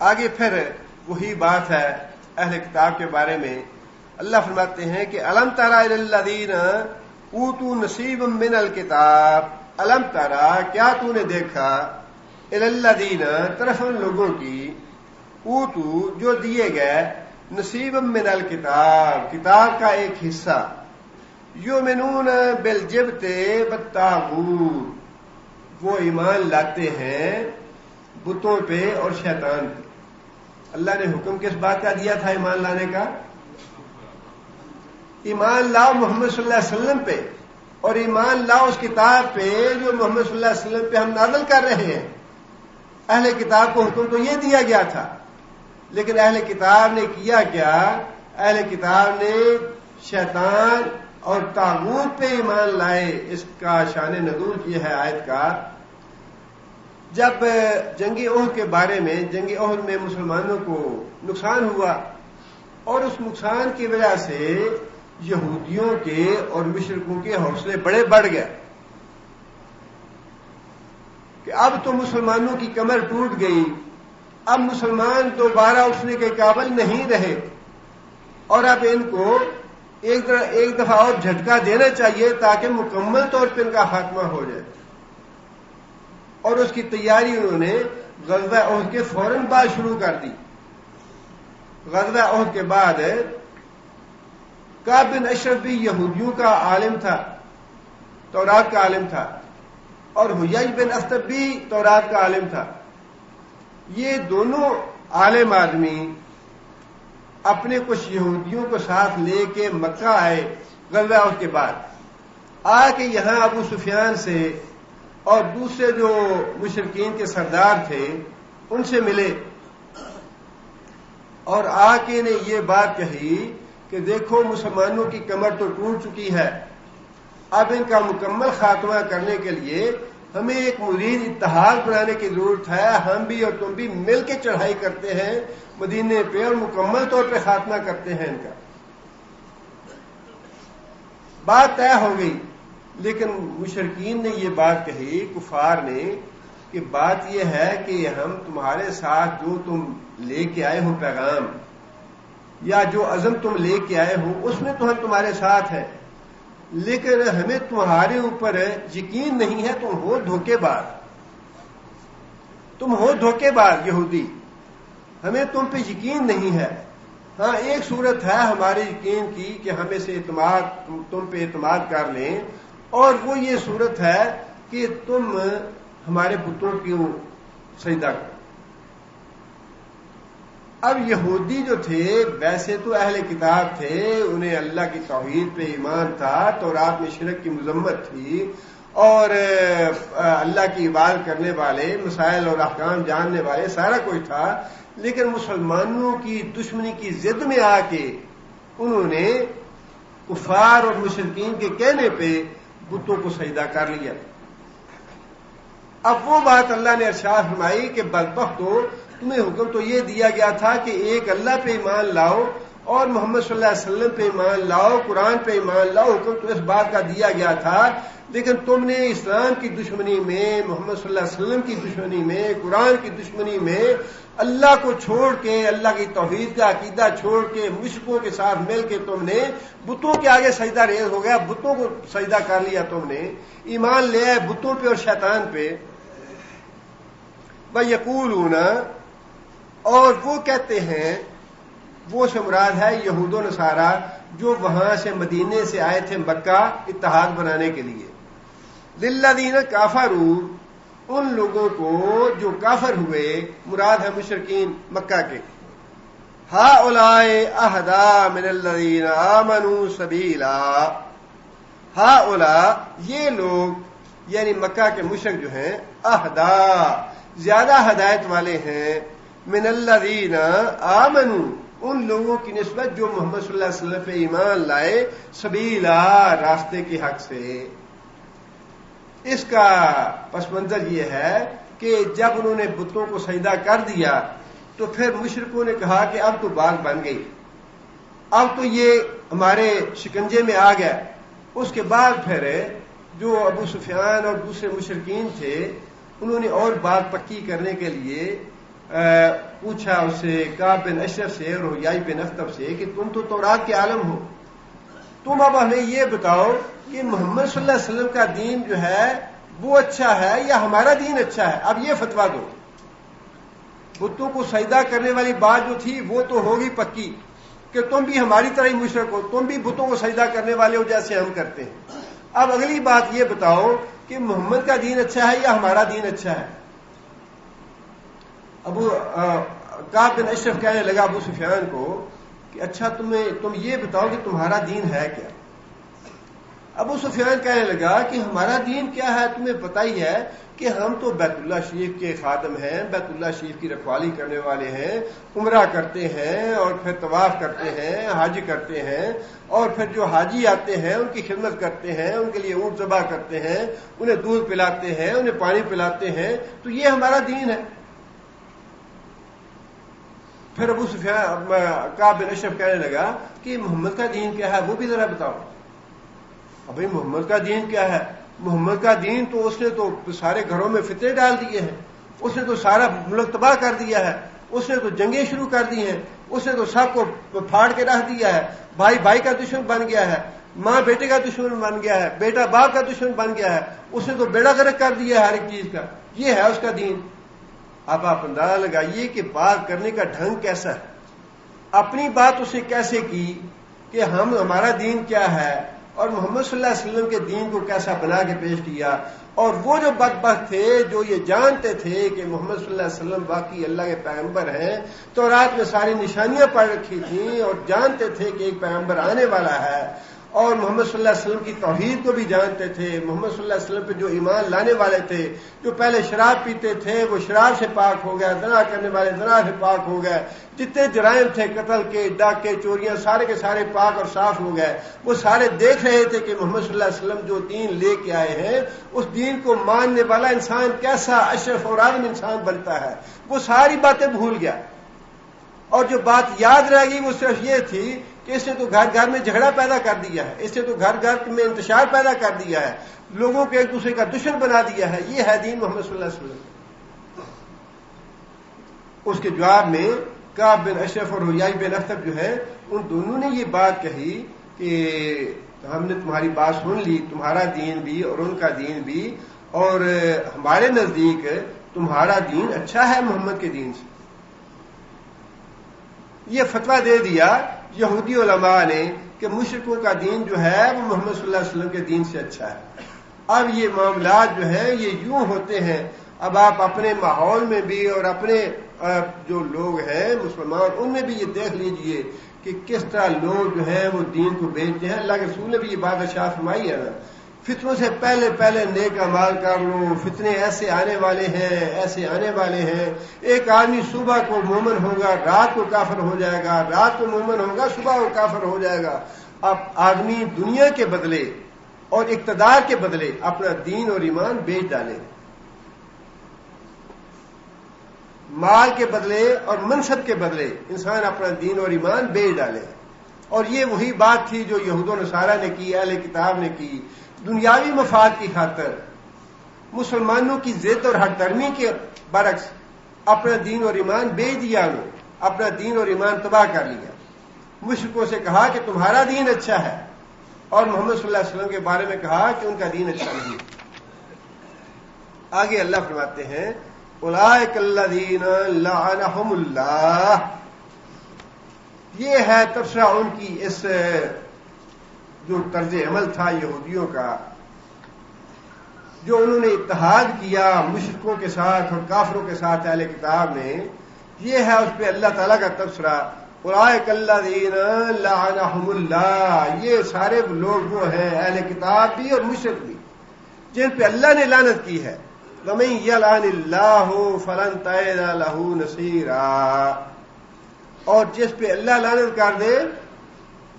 Speaker 2: آگے پھر وہی بات ہے اہل کتاب کے بارے میں. اللہ فرماتے ہیں کہ الم تری الی الذین اوتوا نصیبا من الکتاب، الم تری کیا تو نے دیکھا، الی الذین طرف ان لوگوں کی، اوتوا جو دیے گئے، نصیبا من الکتاب کتاب کا ایک حصہ، یؤمنون بالجبت والطاغوت وہ ایمان لاتے ہیں بتوں پہ اور شیطان پہ. اللہ نے حکم کس بات کا دیا تھا ایمان لانے کا؟ ایمان لاؤ محمد صلی اللہ علیہ وسلم پہ اور ایمان لاؤ اس کتاب پہ جو محمد صلی اللہ علیہ وسلم پہ ہم نازل کر رہے ہیں. اہل کتاب کو حکم تو یہ دیا گیا تھا، لیکن اہل کتاب نے کیا کیا؟ اہل کتاب نے شیطان اور طاغوت پہ ایمان لائے. اس کا شان نزول یہ ہے آیت کا. جب جنگ احد کے بارے میں، جنگ احد میں مسلمانوں کو نقصان ہوا اور اس نقصان کی وجہ سے یہودیوں کے اور مشرکوں کے حوصلے بڑے بڑھ گئے کہ اب تو مسلمانوں کی کمر ٹوٹ گئی، اب مسلمان دوبارہ اٹھنے کے قابل نہیں رہے اور اب ان کو ایک دفعہ اور جھٹکا دینا چاہیے تاکہ مکمل طور پہ ان کا خاتمہ ہو جائے. اور اس کی تیاری انہوں نے غزوہ احد کے فوراً بعد شروع کر دی. غزوہ احد کے بعد کعب بن اشرف بھی یہودیوں کا عالم تھا، تورات کا عالم تھا، اور حیی بن اخطب بھی تورات کا عالم تھا. یہ دونوں عالم آدمی اپنے کچھ یہودیوں کو ساتھ لے کے مکہ آئے غزوہ احد کے بعد. آ کے یہاں ابو سفیان سے اور دوسرے جو مشرکین کے سردار تھے ان سے ملے اور آ کے نے یہ بات کہی کہ دیکھو مسلمانوں کی کمر تو ٹوٹ چکی ہے، اب ان کا مکمل خاتمہ کرنے کے لیے ہمیں ایک مزید اتحاد بنانے کی ضرورت ہے. ہم بھی اور تم بھی مل کے چڑھائی کرتے ہیں مدینے پہ اور مکمل طور پہ خاتمہ کرتے ہیں ان کا. بات طے ہو گئی، لیکن مشرکین نے یہ بات کہی، کفار نے، کہ بات یہ ہے کہ ہم تمہارے ساتھ جو تم لے کے آئے ہو پیغام یا جو عزم تم لے کے آئے ہو اس میں تو ہم تمہارے ساتھ ہیں، لیکن ہمیں تمہارے اوپر یقین نہیں ہے. تم ہو دھوکے باز، تم ہو دھوکے باز یہودی، ہمیں تم پہ یقین نہیں ہے. ہاں ایک صورت ہے ہمارے یقین کی کہ ہمیں سے تم پہ اعتماد کر لیں، اور وہ یہ صورت ہے کہ تم ہمارے بتوں کیوں سجدہ کرو. اب یہودی جو تھے ویسے تو اہل کتاب تھے، انہیں اللہ کی توحید پہ ایمان تھا، تورات میں شرک کی مذمت تھی اور اللہ کی عبادت کرنے والے، مسائل اور احکام جاننے والے، سارا کچھ تھا. لیکن مسلمانوں کی دشمنی کی ضد میں آ کے انہوں نے کفار اور مشرکین کے کہنے پہ بتوں کو سجدہ کر لیا. اب وہ بات اللہ نے ارشاد فرمائی کہ بدبختو، تمہیں حکم تو یہ دیا گیا تھا کہ ایک اللہ پہ ایمان لاؤ اور محمد صلی اللہ علیہ وسلم پہ ایمان لاؤ، قرآن پہ ایمان لاؤ. حکم تو اس بات کا دیا گیا تھا، لیکن تم نے اسلام کی دشمنی میں، محمد صلی اللہ علیہ وسلم کی دشمنی میں، قرآن کی دشمنی میں اللہ کو چھوڑ کے، اللہ کی توحید کا عقیدہ چھوڑ کے مشرکوں کے ساتھ مل کے تم نے بتوں کے آگے سجدہ ریز ہو گیا، بتوں کو سجدہ کر لیا. تم نے ایمان لے آئے بتوں پہ اور شیطان پہ. وَيَقُولُونَ اور وہ کہتے ہیں وہ سے مراد ہے یہود و نصارہ جو وہاں سے مدینے سے آئے تھے مکہ اتحاد بنانے کے لیے. للذین کافروا، ان لوگوں کو جو کافر ہوئے، مراد ہے مشرکین مکہ کے. ہؤلاء اہدی من الذین آمنوا سبیلا، ہؤلاء یہ لوگ یعنی مکہ کے مشرک جو ہیں، اہدی زیادہ ہدایت والے ہیں، من الذین آمنوا ان لوگوں کی نسبت جو محمد صلی اللہ علیہ وسلم پہ ایمان لائے، سبیلا راستے کے حق سے. اس کا پس منظر یہ ہے کہ جب انہوں نے بتوں کو سجدہ کر دیا تو پھر مشرکوں نے کہا کہ اب تو بات بن گئی، اب تو یہ ہمارے شکنجے میں آ گیا. اس کے بعد پھر جو ابو سفیان اور دوسرے مشرکین تھے انہوں نے اور بات پکی کرنے کے لیے پوچھا اس سے، کعب بن اشرف سے اور حیی بن اخطب سے کہ تم تو تورات کے عالم ہو، تم اب ہمیں یہ بتاؤ کہ محمد صلی اللہ علیہ وسلم کا دین جو ہے وہ اچھا ہے یا ہمارا دین اچھا ہے، اب یہ فتویٰ دو. بتوں کو سجدہ کرنے والی بات جو تھی وہ تو ہوگی پکی کہ تم بھی ہماری طرح ہی مشرک ہو، تم بھی بتوں کو سجدہ کرنے والے ہو جیسے ہم کرتے ہیں. اب اگلی بات یہ بتاؤ کہ محمد کا دین اچھا ہے یا ہمارا دین اچھا ہے. ابو کعب بن اشرف کہنے لگا ابو سفیان کو کہ اچھا تم یہ بتاؤ کہ تمہارا دین ہے کیا. ابو سفیان کہنے لگا کہ ہمارا دین کیا ہے تمہیں پتہ ہی ہے کہ ہم تو بیت اللہ شریف کے خادم ہیں، بیت اللہ شریف کی رکھوالی کرنے والے ہیں، عمرہ کرتے ہیں اور پھر طواف کرتے ہیں، حج کرتے ہیں، اور پھر جو حاجی آتے ہیں ان کی خدمت کرتے ہیں، ان کے لیے اونٹ ذبح کرتے ہیں، انہیں دودھ پلاتے ہیں، انہیں پانی پلاتے ہیں، تو یہ ہمارا دین ہے. پھر ابو سفیان کعب بن اشرف کہنے لگا کہ محمد کا دین کیا ہے وہ بھی ذرا بتاؤ. ابھی محمد کا دین کیا ہے؟ محمد کا دین تو اس نے تو سارے گھروں میں فتنے ڈال دیے ہیں، اس نے تو سارا ملک تباہ کر دیا ہے، اس نے تو جنگیں شروع کر دی ہیں، اس نے تو سب کو پھاڑ کے رکھ دیا ہے، بھائی بھائی کا دشمن بن گیا ہے، ماں بیٹے کا دشمن بن گیا ہے، بیٹا باپ کا دشمن بن گیا ہے، اس نے تو بیڑا غرق کر دیا ہے ہر ایک چیز کا. یہ ہے اس کا دین. اب آپ اندازہ لگائیے کہ بات کرنے کا ڈھنگ کیسا ہے، اپنی بات اسے کیسے کی کہ ہمارا دین کیا ہے، اور محمد صلی اللہ علیہ وسلم کے دین کو کیسا بنا کے پیش کیا. اور وہ جو بدبخت تھے جو یہ جانتے تھے کہ محمد صلی اللہ علیہ وسلم باقی اللہ کے پیغمبر ہیں، تو رات میں ساری نشانیاں پڑھ رکھی تھیں اور جانتے تھے کہ ایک پیغمبر آنے والا ہے، اور محمد صلی اللہ علیہ وسلم کی توحید کو بھی جانتے تھے، محمد صلی اللہ علیہ وسلم پہ جو ایمان لانے والے تھے، جو پہلے شراب پیتے تھے وہ شراب سے پاک ہو گئے، زنا کرنے والے زنا سے پاک ہو گئے، جتنے جرائم تھے قتل کے ڈاکے چوریاں سارے کے سارے پاک اور صاف ہو گئے. وہ سارے دیکھ رہے تھے کہ محمد صلی اللہ علیہ وسلم جو دین لے کے آئے ہیں اس دین کو ماننے والا انسان کیسا اشرف اور اعظم انسان بنتا ہے. وہ ساری باتیں بھول گیا، اور جو بات یاد رہ گئی وہ صرف یہ تھی کہ اس نے تو گھر گھر میں جھگڑا پیدا کر دیا ہے، اس نے تو گھر گھر میں انتشار پیدا کر دیا ہے، لوگوں کو ایک دوسرے کا دشمن بنا دیا ہے. یہ ہے دین محمد صلی اللہ علیہ وسلم. اس کے جواب میں کعب بن اشرف اور حیی بن اخطب جو ہے ان دونوں نے یہ بات کہی کہ ہم نے تمہاری بات سن لی، تمہارا دین بھی اور ان کا دین بھی، اور ہمارے نزدیک تمہارا دین اچھا ہے محمد کے دین سے. یہ فتویٰ دے دیا یہودی علماء نے کہ مشرکوں کا دین جو ہے وہ محمد صلی اللہ علیہ وسلم کے دین سے اچھا ہے. اب یہ معاملات جو ہیں یہ یوں ہوتے ہیں. اب آپ اپنے ماحول میں بھی اور اپنے جو لوگ ہیں مسلمان ان میں بھی یہ دیکھ لیجئے کہ کس طرح لوگ جو ہیں وہ دین کو بیچتے ہیں. اللہ کے رسول نے بھی یہ بات ارشاد فرمائی ہے نا، فتنوں سے پہلے پہلے نیک اعمال کر لو، فتنے ایسے آنے والے ہیں ایسے آنے والے ہیں. ایک آدمی صبح کو مومن ہوگا رات کو کافر ہو جائے گا، رات کو مومن ہوگا صبح کو کافر ہو جائے گا. اب آدمی دنیا کے بدلے اور اقتدار کے بدلے اپنا دین اور ایمان بیچ ڈالے، مال کے بدلے اور منصب کے بدلے انسان اپنا دین اور ایمان بیچ ڈالے. اور یہ وہی بات تھی جو یہود و نصارہ نے کی، اہل کتاب نے کی. دنیاوی مفاد کی خاطر مسلمانوں کی ضد اور ہٹ درمی کے برعکس اپنا دین اور ایمان بیچ دیا، انہوں اپنا دین اور ایمان تباہ کر لیا. مشرکوں سے کہا کہ تمہارا دین اچھا ہے، اور محمد صلی اللہ علیہ وسلم کے بارے میں کہا کہ ان کا دین اچھا نہیں. آگے اللہ فرماتے ہیں اولئک الذین لعنہم اللہ، یہ ہے تبصرہ ان کی اس جو طرز عمل تھا یہودیوں کا، جو انہوں نے اتحاد کیا مشرکوں کے ساتھ اور کافروں کے ساتھ اہل کتاب نے. یہ ہے اس پہ اللہ تعالیٰ کا تبصرہ. اولئک الذین لعنہم اللہ، یہ سارے لوگ وہ ہیں اہل کتاب بھی اور مشرک بھی جن پہ اللہ نے لعنت کی ہے. ومن یلعن اللہ فلن تجد لہ نصیرا، اور جس پہ اللہ لعنت کر دے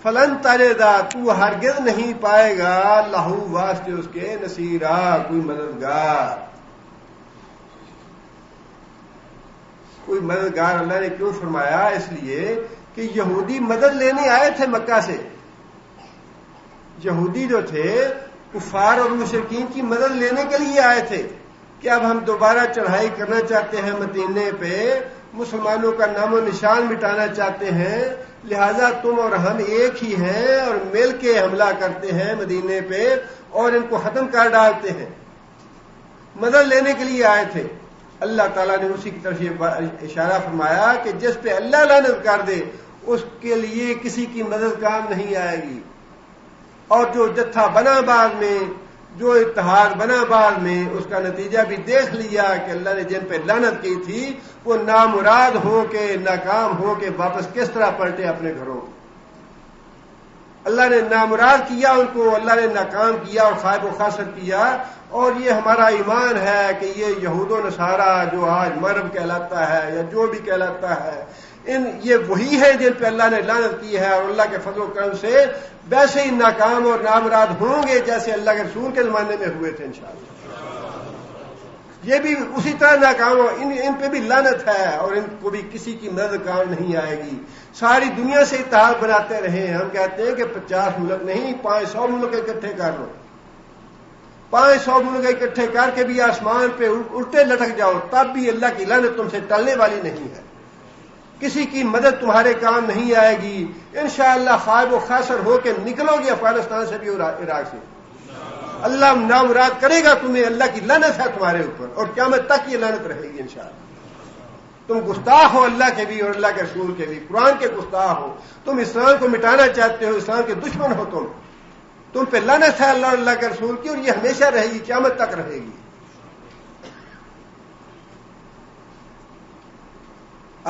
Speaker 2: فلن تجد، تو ہرگز نہیں پائے گا لہو واسطے اس کے نصیرا، کوئی مددگار. کوئی مددگار اللہ نے کیوں فرمایا؟ اس لیے کہ یہودی مدد لینے آئے تھے مکہ سے. یہودی جو تھے کفار اور مشرکین کی مدد لینے کے لیے آئے تھے کہ اب ہم دوبارہ چڑھائی کرنا چاہتے ہیں مدینے پہ، مسلمانوں کا نام و نشان مٹانا چاہتے ہیں، لہذا تم اور ہم ایک ہی ہیں اور مل کے حملہ کرتے ہیں مدینے پہ اور ان کو ختم کر ڈالتے ہیں. مدد لینے کے لیے آئے تھے. اللہ تعالیٰ نے اسی کی طرف اشارہ فرمایا کہ جس پہ اللہ لعنت کر دے اس کے لیے کسی کی مدد کام نہیں آئے گی. اور جو جتھا بنا بعد میں، جو اتحاد بنا بعد میں، اس کا نتیجہ بھی دیکھ لیا کہ اللہ نے جن پہ لعنت کی تھی وہ نامراد ہو کے، ناکام ہو کے واپس کس طرح پلٹے اپنے گھروں. اللہ نے نامراد کیا ان کو، اللہ نے ناکام کیا اور خائب و خاسر کیا. اور یہ ہمارا ایمان ہے کہ یہ یہود و نصارہ جو آج مغرب کہلاتا ہے یا جو بھی کہلاتا ہے، یہ وہی ہے جن پہ اللہ نے لعنت کی ہے، اور اللہ کے فضل و کرم سے ویسے ہی ناکام اور نامراد ہوں گے جیسے اللہ کے رسول کے زمانے میں ہوئے تھے انشاءاللہ. یہ بھی اسی طرح ناکام ہو، ان پہ بھی لعنت ہے اور ان کو بھی کسی کی مدد کام نہیں آئے گی. ساری دنیا سے اتحاد بناتے رہے. ہم کہتے ہیں کہ 50 ملک نہیں، 500 ملک اکٹھے کر لو. 500 ملک اکٹھے کر کے بھی آسمان پہ الٹے لٹک جاؤ تب بھی اللہ کی لعنت تم سے ٹلنے والی نہیں ہے. کسی کی مدد تمہارے کام نہیں آئے گی. انشاءاللہ خائب و خاسر ہو کے نکلو گے افغانستان سے بھی اور عراق سے. اللہ نامراد کرے گا تمہیں. اللہ کی لعنت ہے تمہارے اوپر اور قیامت تک یہ لعنت رہے گی انشاءاللہ. تم گستاخ ہو اللہ کے بھی اور اللہ کے رسول کے بھی، قرآن کے گستاخ ہو. تم اسلام کو مٹانا چاہتے ہو، اسلام کے دشمن ہو. تم پہ لعنت ہے اللہ اور اللہ کے رسول کی، اور یہ ہمیشہ رہے گی، قیامت تک رہے گی.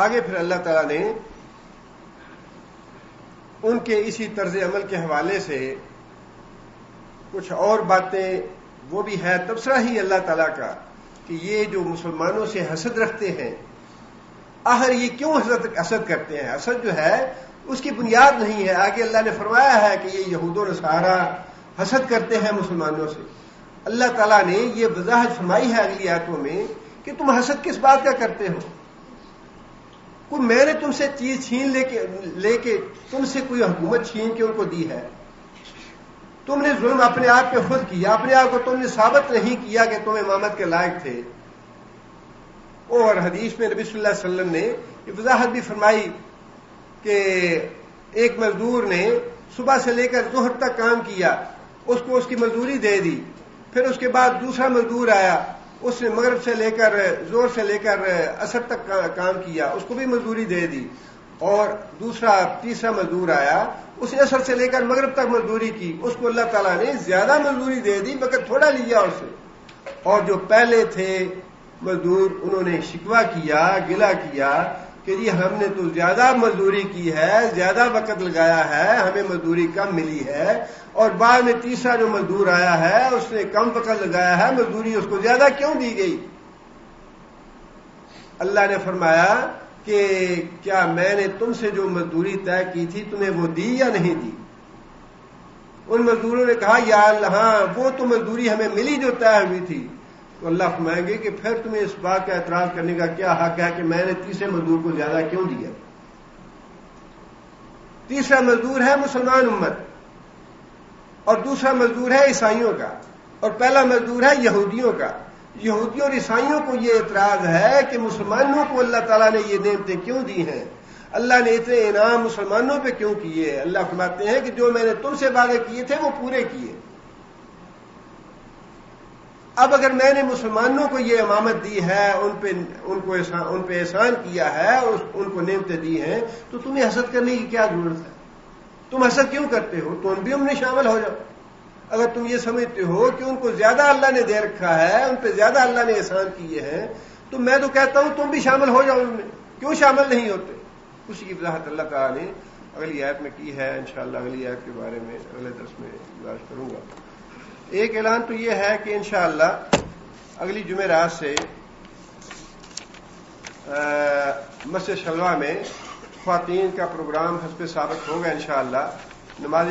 Speaker 2: آگے پھر اللہ تعالیٰ نے ان کے اسی طرز عمل کے حوالے سے کچھ اور باتیں، وہ بھی ہے تبصرہ ہی اللہ تعالیٰ کا کہ یہ جو مسلمانوں سے حسد رکھتے ہیں، آخر یہ کیوں حسد کرتے ہیں؟ حسد جو ہے اس کی بنیاد نہیں ہے. آگے اللہ نے فرمایا ہے کہ یہ یہود و نصارہ حسد کرتے ہیں مسلمانوں سے. اللہ تعالیٰ نے یہ وضاحت فرمائی ہے اگلی آیتوں میں کہ تم حسد کس بات کا کرتے ہو. کوئی میں نے تم سے چیز چھین لے کے تم سے کوئی حکومت چھین کے ان کو دی ہے. تم نے ظلم اپنے آپ پہ خود کیا، اپنے آپ کو تم نے ثابت نہیں کیا کہ تم امامت کے لائق تھے. اور حدیث میں نبی صلی اللہ علیہ وسلم نے یہ وضاحت بھی فرمائی کہ ایک مزدور نے صبح سے لے کر ظہر تک کام کیا، اس کو اس کی مزدوری دے دی. پھر اس کے بعد دوسرا مزدور آیا، اس نے مغرب سے لے کر زور سے لے کر عصر تک کام کیا، اس کو بھی مزدوری دے دی. اور تیسرا مزدور آیا، اس نے عصر سے لے کر مغرب تک مزدوری کی، اس کو اللہ تعالیٰ نے زیادہ مزدوری دے دی مگر تھوڑا لیا اس سے. اور جو پہلے تھے مزدور انہوں نے شکوہ کیا، گلہ کیا کہ جی ہم نے تو زیادہ مزدوری کی ہے، زیادہ وقت لگایا ہے، ہمیں مزدوری کم ملی ہے. اور بعد میں تیسرا جو مزدور آیا ہے اس نے کم وقت لگایا ہے، مزدوری اس کو زیادہ کیوں دی گئی؟ اللہ نے فرمایا کہ کیا میں نے تم سے جو مزدوری طے کی تھی تمہیں وہ دی یا نہیں دی؟ ان مزدوروں نے کہا یا اللہ ہاں وہ تو مزدوری ہمیں ملی جو طے ہوئی تھی. تو اللہ فرمائیں گے کہ پھر تمہیں اس بات کا اعتراض کرنے کا کیا حق ہے کہ میں نے تیسرے مزدور کو زیادہ کیوں دیا؟ تیسرا مزدور ہے مسلمان امت، اور دوسرا مزدور ہے عیسائیوں کا، اور پہلا مزدور ہے یہودیوں کا. یہودیوں اور عیسائیوں کو یہ اعتراض ہے کہ مسلمانوں کو اللہ تعالیٰ نے یہ نعمتیں کیوں دی ہیں، اللہ نے اتنے انعام مسلمانوں پہ کیوں کیے؟ اللہ فرماتے ہیں کہ جو میں نے تم سے وعدے کیے تھے وہ پورے کیے. اب اگر میں نے مسلمانوں کو یہ امامت دی ہے، ان پہ احسان کیا ہے، ان کو نعمتیں دی ہیں، تو تمہیں حسد کرنے کی کیا ضرورت ہے؟ تم حسد کیوں کرتے ہو؟ تم بھی ان میں شامل ہو جاؤ۔ اگر تم یہ سمجھتے ہو کہ ان کو زیادہ اللہ نے دے رکھا ہے، ان پہ زیادہ اللہ نے احسان کیے ہیں، تو میں تو کہتا ہوں تم بھی شامل ہو جاؤ ان میں۔ کیوں شامل نہیں ہوتے؟ اسی کی وضاحت اللہ تعالیٰ نے اگلی آیت میں کی ہے۔ انشاءاللہ اگلی آیت کے بارے میں اگلے درس میں گزارش کروں گا۔ ایک اعلان تو یہ ہے کہ انشاءاللہ اگلی جمعرات سے مسجد شلوہ میں خواتین کا پروگرام حسب ثابت ہوگا انشاءاللہ، نماز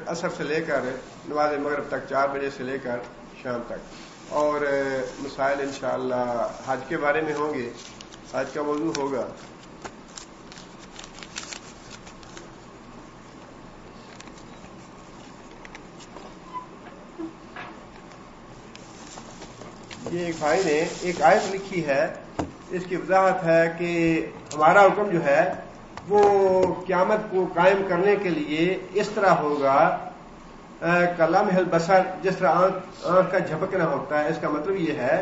Speaker 2: عصر سے لے کر نماز مغرب تک، 4 بجے سے لے کر شام تک، اور مسائل انشاءاللہ حج کے بارے میں ہوں گے، حج کا موضوع ہوگا۔ یہ ایک بھائی نے ایک آیت لکھی ہے، اس کی وضاحت ہے کہ ہمارا حکم جو ہے وہ قیامت کو قائم کرنے کے لیے اس طرح ہوگا کلمح البصر، جس طرح آنکھ کا جھپکنا ہوتا ہے۔ اس کا مطلب یہ ہے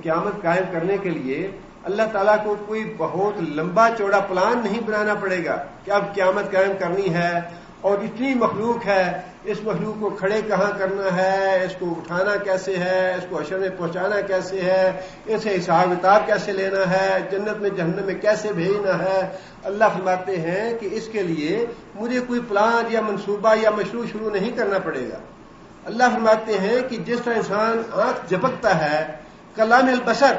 Speaker 2: قیامت قائم کرنے کے لیے اللہ تعالیٰ کو کوئی بہت لمبا چوڑا پلان نہیں بنانا پڑے گا کہ اب قیامت قائم کرنی ہے اور اتنی مخلوق ہے، اس مخلوق کو کھڑے کہاں کرنا ہے، اس کو اٹھانا کیسے ہے، اس کو حشر میں پہنچانا کیسے ہے، اسے حساب کتاب کیسے لینا ہے، جنت میں جہنم میں کیسے بھیجنا ہے۔ اللہ فرماتے ہیں کہ اس کے لیے مجھے کوئی پلان یا منصوبہ یا مشروع شروع نہیں کرنا پڑے گا۔ اللہ فرماتے ہیں کہ جس طرح انسان آنکھ جھپکتا ہے، کلام البصر،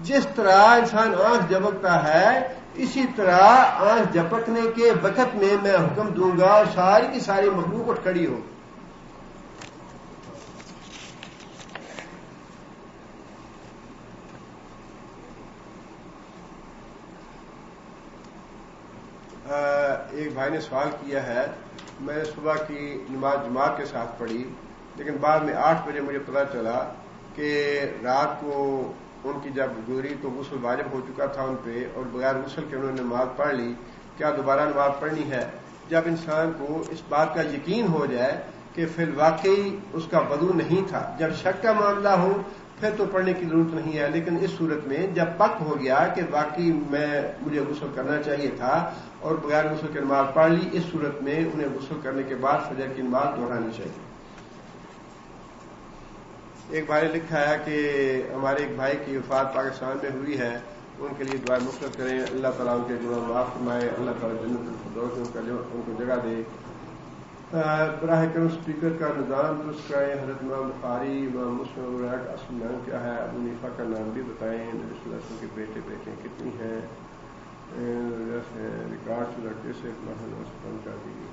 Speaker 2: جس طرح انسان آنکھ جھپکتا ہے اسی طرح آنکھ جھپکنے کے وقت میں میں حکم دوں گا اور ساری کی ساری مخلوق اٹھ کھڑی ہو۔ ایک بھائی نے سوال کیا ہے، میں نے صبح کی نماز جماعت کے ساتھ پڑھی، لیکن بعد میں 8 بجے مجھے پتہ چلا کہ رات کو ان کی جب گزری تو غسل واجب ہو چکا تھا ان پہ، اور بغیر غسل کے انہوں نے نماز پڑھ لی، کیا دوبارہ نماز پڑھنی ہے؟ جب انسان کو اس بات کا یقین ہو جائے کہ فی الواقعی اس کا وضو نہیں تھا، جب شک کا معاملہ ہو پھر تو پڑھنے کی ضرورت نہیں ہے، لیکن اس صورت میں جب پک ہو گیا کہ واقعی مجھے غسل کرنا چاہیے تھا اور بغیر غسل کی نماز پڑھ لی، اس صورت میں انہیں غسل کرنے کے بعد فجر کی نماز دہرانی چاہیے۔ ایک بھائی نے لکھا ہے کہ ہمارے ایک بھائی کی وفات پاکستان میں ہوئی ہے، ان کے لیے دعا مفرت کریں، اللہ تعالیٰ ان کے گناہ معاف فرمائے، اللہ تعالیٰ جنت الفردوس میں ان کو جگہ دے۔ براہ کرم اسپیکر کا نظام درست کریں، حضرت امام بخاری، امام مسلم اصل نام کیا ہے، ابو حنیفہ کا نام بھی بتائیں، نبی صلی اللہ علیہ وسلم کے بیٹے بیٹیاں کتنی ہیں، ریکارڈ سے لڑکے سے بند کر دیجیے۔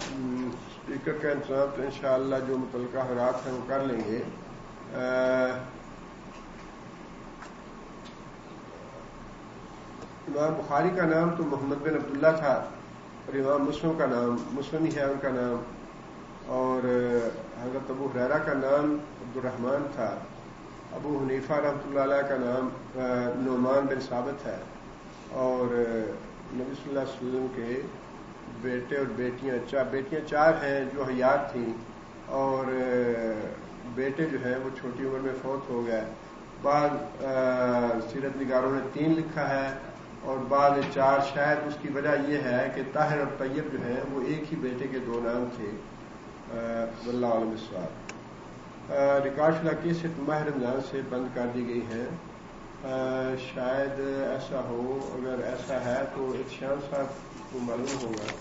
Speaker 2: اسپیکر کا انتظام تو انشاءاللہ جو متعلقہ حضرات ہیں وہ کر لیں گے۔ امام بخاری کا نام تو محمد بن عبداللہ تھا، اور امام مسلم کا نام مسلم ہی ہے ان کا نام، اور حضرت ابو ہریرہ کا نام عبد الرحمن تھا، ابو حنیفہ رحمۃ اللہ علیہ کا نام نعمان بن ثابت ہے، اور نبی صلی اللہ علیہ وسلم کے بیٹے اور بیٹیاں 4 ہیں جو حیات تھیں، اور بیٹے جو ہیں وہ چھوٹی عمر میں فوت ہو گئے۔ بعض سیرت نگاروں نے 3 لکھا ہے اور بعض 4۔ شاید اس کی وجہ یہ ہے کہ طاہر اور طیب جو ہیں وہ ایک ہی بیٹے کے 2 نام تھے۔ واللہ عالم بالصواب۔ ریکارڈ شدہ کیسٹ ماہ رمضان سے بند کر دی گئی ہیں، شاید ایسا ہو، اگر ایسا ہے تو احتشام صاحب کو معلوم ہوگا۔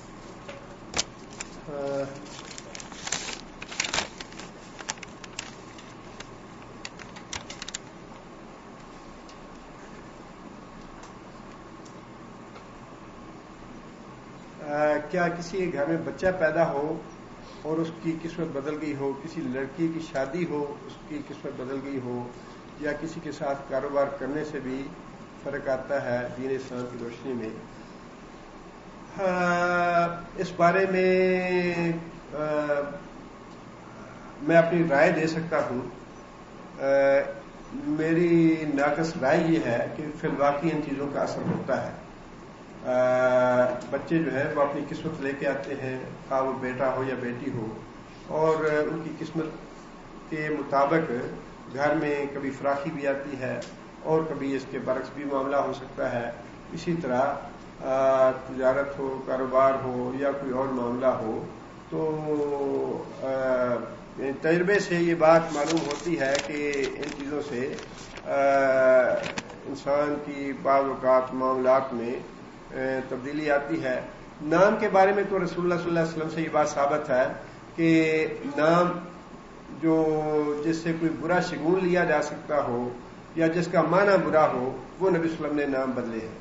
Speaker 2: کیا کسی گھر میں بچہ پیدا ہو اور اس کی قسمت بدل گئی ہو، کسی لڑکی کی شادی ہو اس کی قسمت بدل گئی ہو، یا کسی کے ساتھ کاروبار کرنے سے بھی فرق آتا ہے دین اسلام کی روشنی میں؟ اس بارے میں میں اپنی رائے دے سکتا ہوں۔ میری ناقص رائے یہ ہے کہ فی الواقع ان چیزوں کا اثر ہوتا ہے۔ بچے جو ہیں وہ اپنی قسمت لے کے آتے ہیں، خواہ وہ بیٹا ہو یا بیٹی ہو، اور ان کی قسمت کے مطابق گھر میں کبھی فراخی بھی آتی ہے اور کبھی اس کے برعکس بھی معاملہ ہو سکتا ہے. اسی طرح تجارت ہو، کاروبار ہو یا کوئی اور معاملہ ہو تو تجربے سے یہ بات معلوم ہوتی ہے کہ ان چیزوں سے انسان کی بعض اوقات معاملات میں تبدیلی آتی ہے. نام کے بارے میں تو رسول اللہ صلی اللہ علیہ وسلم سے یہ بات ثابت ہے کہ نام جو جس سے کوئی برا شگون لیا جا سکتا ہو یا جس کا معنی برا ہو وہ نبی صلی اللہ علیہ وسلم نے نام بدلے ہیں.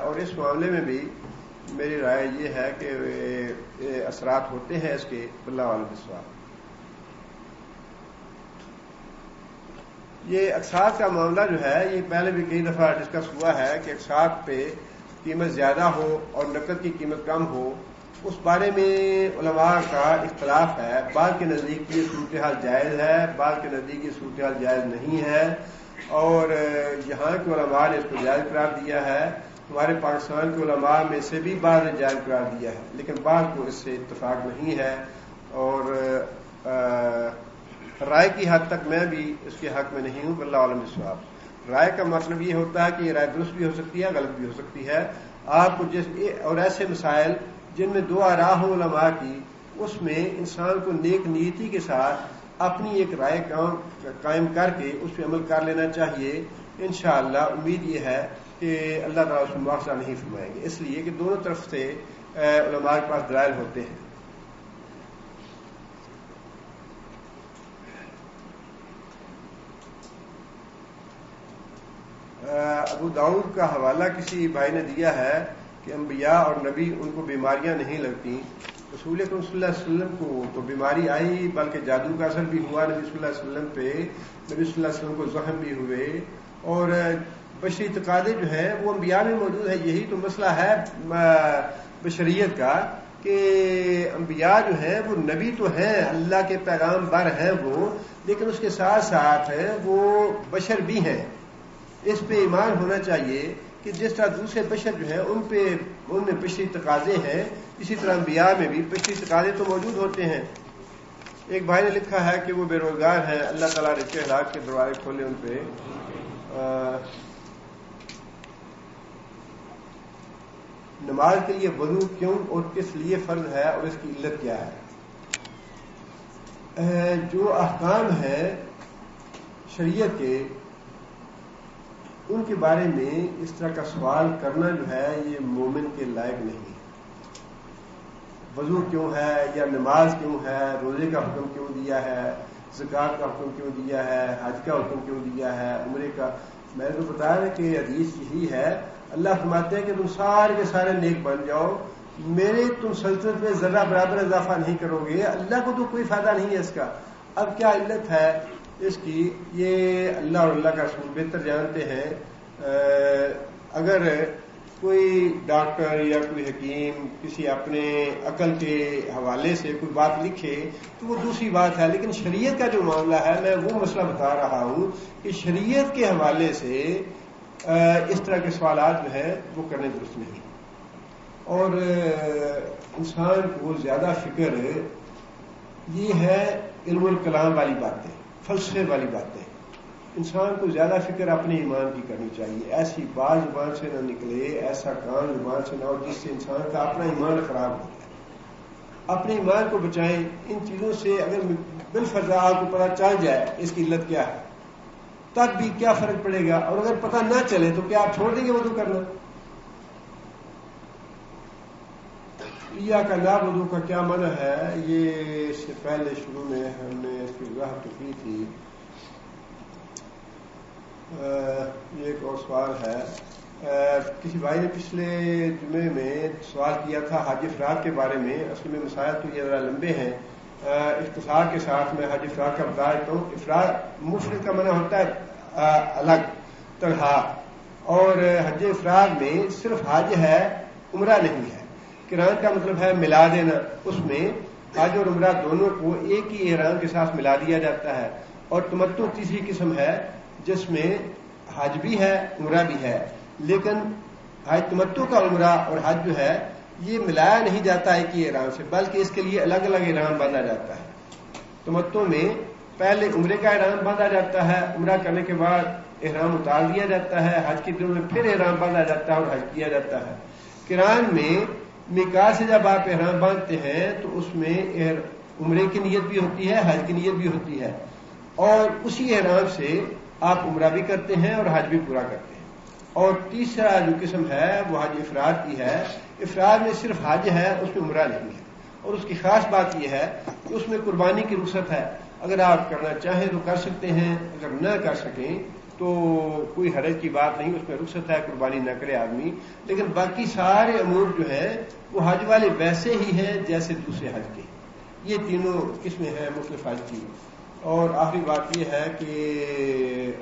Speaker 2: اور اس معاملے میں بھی میری رائے یہ ہے کہ اثرات ہوتے ہیں اس کے اللہ علیہ وسلم. یہ اقساط کا معاملہ جو ہے یہ پہلے بھی کئی دفعہ ڈسکس ہوا ہے کہ اقساط پہ قیمت زیادہ ہو اور نقد کی قیمت کم ہو، اس بارے میں علماء کا اختلاف ہے. بعض کے نزدیک یہ صورتحال جائز ہے، بعض کے نزدیک یہ صورتحال جائز نہیں ہے، اور یہاں کے علماء نے اس کو جائز قرار دیا ہے. ہمارے پاکستان کے علماء میں سے بھی بعض نے جائز قرار دیا ہے، لیکن بعض کو اس سے اتفاق نہیں ہے. اور رائے کی حد تک میں بھی اس کے حق میں نہیں ہوں. اللہ عالم الصواب. رائے کا مطلب یہ ہوتا ہے کہ یہ رائے درست بھی ہو سکتی ہے، غلط بھی ہو سکتی ہے. آپ کو اور ایسے مسائل جن میں دو آراء ہوں علماء کی، اس میں انسان کو نیک نیتی کے ساتھ اپنی ایک رائے قائم کر کے اس پہ عمل کر لینا چاہیے. انشاءاللہ امید یہ ہے کہ اللہ تعالیٰ اس میں مواخذہ نہیں فرمائیں گے، اس لیے کہ دونوں طرف سے علماء کے پاس دلائل ہوتے ہیں. ابو داؤد کا حوالہ کسی بھائی نے دیا ہے کہ انبیاء اور نبی ان کو بیماریاں نہیں لگتی. رسول اکرم صلی اللہ علیہ وسلم کو تو بیماری آئی، بلکہ جادو کا اثر بھی ہوا نبی صلی اللہ علیہ وسلم پہ. نبی صلی اللہ علیہ وسلم کو زخم بھی ہوئے، اور بشری تقاضے جو ہیں وہ انبیاء میں موجود ہے. یہی تو مسئلہ ہے بشریت کا کہ انبیاء جو ہیں وہ نبی تو ہیں، اللہ کے پیغام بر ہیں وہ، لیکن اس کے ساتھ ساتھ وہ بشر بھی ہیں. اس پہ ایمان ہونا چاہیے کہ جس طرح دوسرے بشر جو ہیں ان میں بشری تقاضے ہیں، اسی طرح انبیاء میں بھی بشری تقاضے تو موجود ہوتے ہیں. ایک بھائی نے لکھا ہے کہ وہ بے روزگار ہیں، اللہ تعالیٰ رزق حلال کے دروازے کھولے ان پہ. نماز کے لیے وضو کیوں اور کس لیے فرض ہے اور اس کی علت کیا ہے؟ جو احکام ہیں شریعت کے، ان کے بارے میں اس طرح کا سوال کرنا جو ہے یہ مومن کے لائق نہیں. وضو کیوں ہے یا نماز کیوں ہے، روزے کا حکم کیوں دیا ہے، زکوٰۃ کا حکم کیوں دیا ہے، حج کا حکم کیوں دیا ہے، عمرے کا. میں نے تو بتایا کہ حدیث یہی ہے، اللہ فرماتے ہیں کہ تم سارے کے سارے نیک بن جاؤ، میرے تم سلطنت میں ذرہ برابر اضافہ نہیں کرو گے، اللہ کو تو کوئی فائدہ نہیں ہے اس کا. اب کیا علت ہے اس کی، یہ اللہ اور اللہ کا رسول بہتر جانتے ہیں. اگر کوئی ڈاکٹر یا کوئی حکیم کسی اپنے عقل کے حوالے سے کوئی بات لکھے تو وہ دوسری بات ہے، لیکن شریعت کا جو معاملہ ہے میں وہ مسئلہ بتا رہا ہوں کہ شریعت کے حوالے سے اس طرح کے سوالات جو ہیں وہ کرنے درست نہیں. اور انسان کو زیادہ فکر یہ ہے علم الکلام والی باتیں، فلسفے والی باتیں. انسان کو زیادہ فکر اپنے ایمان کی کرنی چاہیے. ایسی بات زبان سے نہ نکلے، ایسا کام زبان سے نہ ہو جس سے انسان کا اپنا ایمان خراب ہو جائے. اپنے ایمان کو بچائیں ان چیزوں سے. اگر بالفرض آپ کو پتہ چل جائے اس کی علت کیا ہے تب بھی کیا فرق پڑے گا، اور اگر پتہ نہ چلے تو کیا آپ چھوڑ دیں گے وضو کرنا؟ کا نعبد کا کیا معنی ہے، یہ اس سے پہلے شروع میں ہم نے اس کی وضاحت کی تھی. یہ ایک اور سوال ہے. کسی بھائی نے پچھلے جمعے میں سوال کیا تھا حج افراد کے بارے میں. اصل میں مسائل تو یہ ذرا لمبے ہیں، اختصار کے ساتھ میں حج افراد کا بتا دیتا ہوں. افراد مفرد کا معنی ہوتا ہے الگ تنہا، اور حج افراد میں صرف حج ہے، عمرہ نہیں ہے. قران کا مطلب ہے ملا دینا. اس میں حج اور عمرہ دونوں کو ایک ہی احرام کے ساتھ ملا دیا جاتا ہے. اور تمتع تیسری قسم ہے جس میں حج بھی ہے عمرہ بھی ہے، لیکن حج تمتع کا عمرہ اور حج جو ہے یہ ملایا نہیں جاتا ہے کہ احرام سے، بلکہ اس کے لیے الگ الگ احرام باندھا جاتا ہے. تمتع میں پہلے عمرے کا احرام باندھا جاتا ہے، عمرہ کرنے کے بعد احرام اتار دیا جاتا ہے، حج کے دنوں میں پھر احرام باندھا جاتا ہے اور حج کیا جاتا ہے۔ قران میں میقات سے جب آپ احرام باندھتے ہیں تو اس میں عمرے کی نیت بھی ہوتی ہے، حج کی نیت بھی ہوتی ہے، اور اسی احرام سے آپ عمرہ بھی کرتے ہیں اور حج بھی پورا کرتے ہیں۔ اور تیسرا جو قسم ہے وہ حج افراد کی ہے۔ افراد میں صرف حج ہے، اس میں عمرہ نہیں ہے، اور اس کی خاص بات یہ ہے کہ اس میں قربانی کی رخصت ہے۔ اگر آپ کرنا چاہیں تو کر سکتے ہیں، اگر نہ کر سکیں تو کوئی حرج کی بات نہیں، اس میں رخصت ہے، قربانی نہ کرے آدمی۔ لیکن باقی سارے امور جو ہیں وہ حج والے ویسے ہی ہیں جیسے دوسرے حج کے۔ یہ تینوں قسمیں ہیں مختلف حج کی۔ اور آخری بات یہ ہے کہ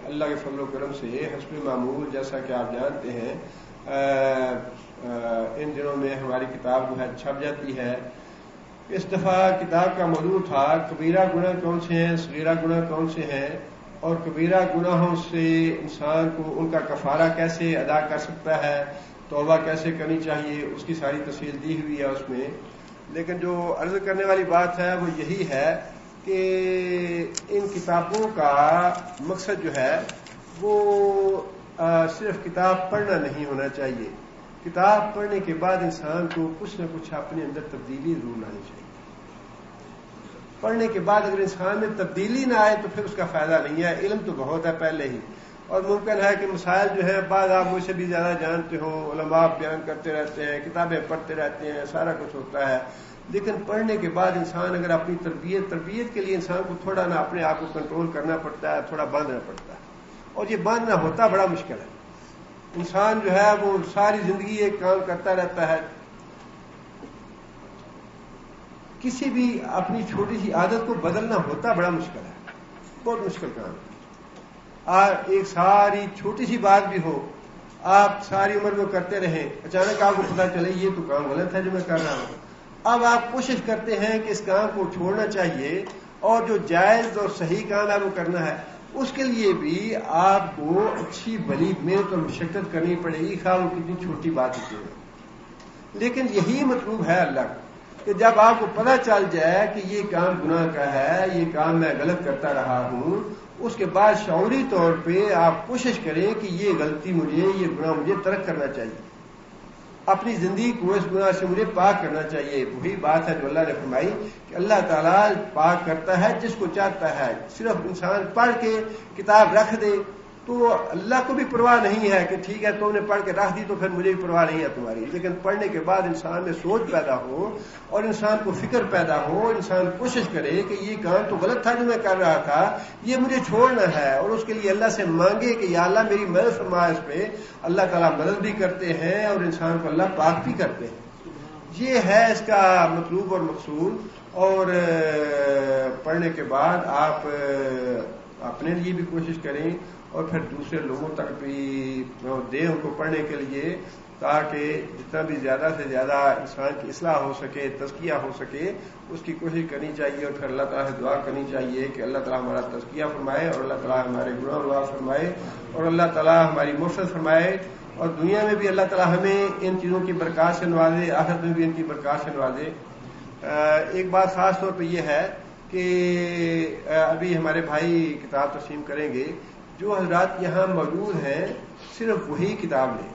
Speaker 2: اللہ کے فضل و کرم سے حسب معمول جیسا کہ آپ جانتے ہیں ان دنوں میں ہماری کتاب جو ہے چھپ جاتی ہے۔ اس دفعہ کتاب کا موضوع تھا کبیرہ گناہ کون سے ہیں، صغیرہ گناہ کون سے ہیں، اور کبیرہ گناہوں سے انسان کو ان کا کفارہ کیسے ادا کر سکتا ہے، توبہ کیسے کرنی چاہیے، اس کی ساری تفصیل دی ہوئی ہے اس میں۔ لیکن جو عرض کرنے والی بات ہے وہ یہی ہے کہ ان کتابوں کا مقصد جو ہے وہ صرف کتاب پڑھنا نہیں ہونا چاہیے۔ کتاب پڑھنے کے بعد انسان کو کچھ نہ کچھ اپنے اندر تبدیلی ضرور لانی چاہیے۔ پڑھنے کے بعد اگر انسان میں تبدیلی نہ آئے تو پھر اس کا فائدہ نہیں ہے۔ علم تو بہت ہے پہلے ہی، اور ممکن ہے کہ مسائل جو ہیں بعض آپ مجھ سے بھی زیادہ جانتے ہو، علماء بیان کرتے رہتے ہیں، کتابیں پڑھتے رہتے ہیں، سارا کچھ ہوتا ہے، لیکن پڑھنے کے بعد انسان اگر اپنی تربیت کے لیے انسان کو تھوڑا نہ اپنے آپ کو کنٹرول کرنا پڑتا ہے، تھوڑا باندھنا پڑتا ہے، اور یہ باندھنا ہوتا بڑا مشکل ہے۔ انسان جو ہے وہ ساری زندگی ایک کام کرتا رہتا ہے، کسی بھی اپنی چھوٹی سی عادت کو بدلنا ہوتا بڑا مشکل ہے، بہت مشکل کام ہے۔ ایک ساری چھوٹی سی بات بھی ہو، آپ ساری عمر میں کرتے رہیں، اچانک آپ کو پتہ چلے یہ تو کام غلط ہے جو میں کر رہا ہوں، اب آپ کوشش کرتے ہیں کہ اس کام کو چھوڑنا چاہیے اور جو جائز اور صحیح کام ہے وہ کرنا ہے، اس کے لیے بھی آپ کو اچھی بھلی محنت اور مشقت کرنی پڑے گی، خواہ وہ کتنی چھوٹی بات ہوتی ہے۔ لیکن یہی مطلوب ہے اللہ کا کہ جب آپ کو پتہ چل جائے کہ یہ کام گناہ کا ہے، یہ کام میں غلط کرتا رہا ہوں، اس کے بعد شعوری طور پہ آپ کوشش کریں کہ یہ غلطی مجھے، یہ گناہ مجھے ترک کرنا چاہیے، اپنی زندگی کو اس گناہ سے مجھے پاک کرنا چاہیے۔ وہی بات ہے جو اللہ نے فرمائی کہ اللہ تعالیٰ پاک کرتا ہے جس کو چاہتا ہے۔ صرف انسان پڑھ کے کتاب رکھ دے تو اللہ کو بھی پرواہ نہیں ہے کہ ٹھیک ہے تم نے پڑھ کے رکھ دی تو پھر مجھے بھی پرواہ نہیں ہے تمہاری، لیکن پڑھنے کے بعد انسان میں سوچ پیدا ہو اور انسان کو فکر پیدا ہو، انسان کوشش کرے کہ یہ کام تو غلط تھا جو میں کر رہا تھا، یہ مجھے چھوڑنا ہے، اور اس کے لیے اللہ سے مانگے کہ یا اللہ میری مدد فرما اس پہ۔ اللہ تعالیٰ مدد بھی کرتے ہیں اور انسان کو اللہ پاک بھی کرتے ہیں۔ یہ ہے اس کا مطلوب اور مقصود۔ اور پڑھنے کے بعد آپ اپنے لیے بھی کوشش کریں اور پھر دوسرے لوگوں تک بھی دیں ان کو پڑھنے کے لیے، تاکہ جتنا بھی زیادہ سے زیادہ انسان کی اصلاح ہو سکے، تزکیہ ہو سکے، اس کی کوشش کرنی چاہیے، اور پھر اللہ تعالیٰ سے دعا کرنی چاہیے کہ اللہ تعالیٰ ہمارا تزکیہ فرمائے، اور اللہ تعالیٰ ہمارے گناہ معاف فرمائے، اور اللہ تعالیٰ ہماری مغفرت فرمائے، اور دنیا میں بھی اللہ تعالیٰ ہمیں ان چیزوں کی برکات سے نوازے، آخرت میں بھی ان کی برکات سے نوازے۔ ایک بات خاص طور پہ یہ ہے کہ ابھی ہمارے بھائی کتاب تقسیم کریں گے، جو حضرات یہاں موجود ہیں صرف وہی کتاب لیں۔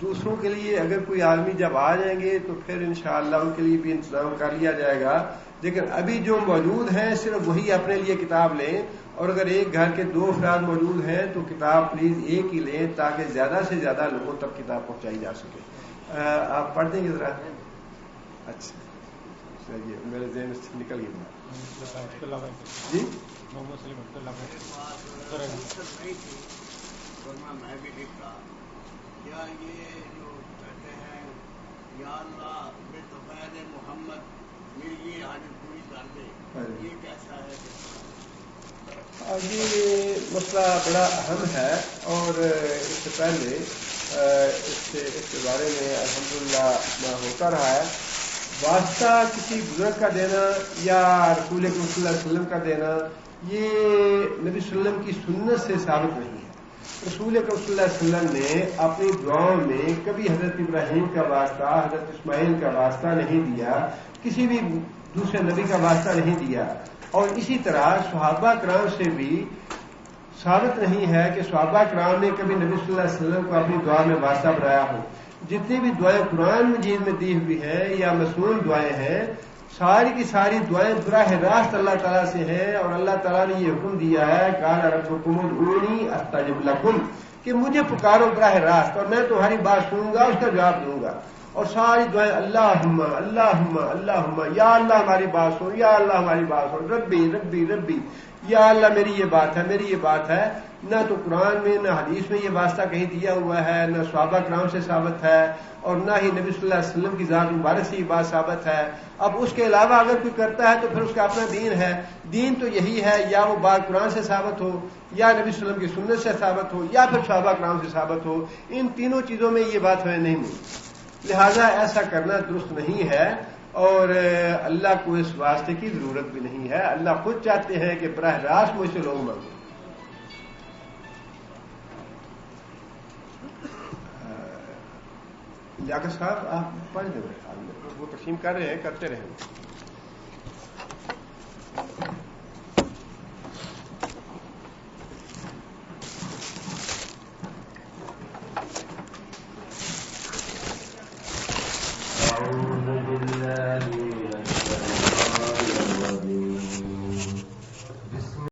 Speaker 2: دوسروں کے لیے اگر کوئی آدمی جب آ جائیں گے تو پھر انشاءاللہ ان کے لیے بھی انتظام کر لیا جائے گا، لیکن ابھی جو موجود ہیں صرف وہی اپنے لیے کتاب لیں، اور اگر ایک گھر کے 2 افراد موجود ہیں تو کتاب پلیز ایک ہی لیں تاکہ زیادہ سے زیادہ لوگوں تک کتاب پہنچائی جا سکے۔ آپ پڑھ دیں گے ذرا؟ اچھا چلیے، میرے ذہن سے نکل گئی جی۔
Speaker 3: میں بھی لکھا کیا یہ جو کہتے ہیں یا اللہ بے تفید محمد میری یہ حاجت پوری کر دے، یہ کیسا ہے؟
Speaker 2: یہ مسئلہ بڑا اہم ہے، اور اس سے پہلے اس کے بارے میں الحمدللہ ہوتا رہا ہے۔ واسطہ کسی بزرگ کا دینا یا رسول اکرم صلی اللہ علیہ وسلم کا دینا، یہ نبی صلی اللہ علیہ وسلم کی سنت سے ثابت نہیں ہے۔ رسول اکرم صلی اللہ علیہ وسلم نے اپنی دعاؤں میں کبھی حضرت ابراہیم کا واسطہ، حضرت اسماعیل کا واسطہ نہیں دیا، کسی بھی دوسرے نبی کا واسطہ نہیں دیا. اور اسی طرح صحابہ کرام سے بھی ثابت نہیں ہے کہ صحابہ کرام نے کبھی نبی صلی اللہ علیہ وسلم کو اپنی دعا میں واسطہ بنایا ہو. جتنی بھی دعائیں قرآن مجید میں دی ہوئی ہیں یا مسنون دعائیں ہیں، ساری کی ساری دعائیں براہ راست اللہ تعالیٰ سے ہیں. اور اللہ تعالیٰ نے یہ حکم دیا ہے قال ربکم ادعونی استجب لکم، کہ مجھے پکارو براہ راست اور میں تمہاری بات سنوں گا، اس کا جواب دوں گا. اور ساری دعائیں اللہم اللہم اللہم، یا اللہ ہماری بات سن، یا اللہ ہماری بات سن، ربی ربی ربی، یا اللہ میری یہ بات ہے، میری یہ بات ہے. نہ تو قرآن میں نہ حدیث میں یہ واسطہ کہیں دیا ہوا ہے، نہ صحابہ کرام سے ثابت ہے، اور نہ ہی نبی صلی اللہ علیہ وسلم کی ذات مبارک سے یہ بات ثابت ہے. اب اس کے علاوہ اگر کوئی کرتا ہے تو پھر اس کا اپنا دین ہے. دین تو یہی ہے، یا وہ بات قرآن سے ثابت ہو، یا نبی صلی اللہ علیہ وسلم کی سنت سے ثابت ہو، یا پھر صحابہ کرام سے ثابت ہو. ان تینوں چیزوں میں یہ بات ہمیں نہیں ملی. لہذا ایسا کرنا درست نہیں ہے، اور اللہ کو اس واسطے کی ضرورت بھی نہیں ہے. اللہ خود چاہتے ہیں کہ براہ راست مجھ سے لوگ مانگیں. لیاقت صاحب آپ پڑھ دیں، وہ تقسیم کر رہے ہیں، کرتے رہیں.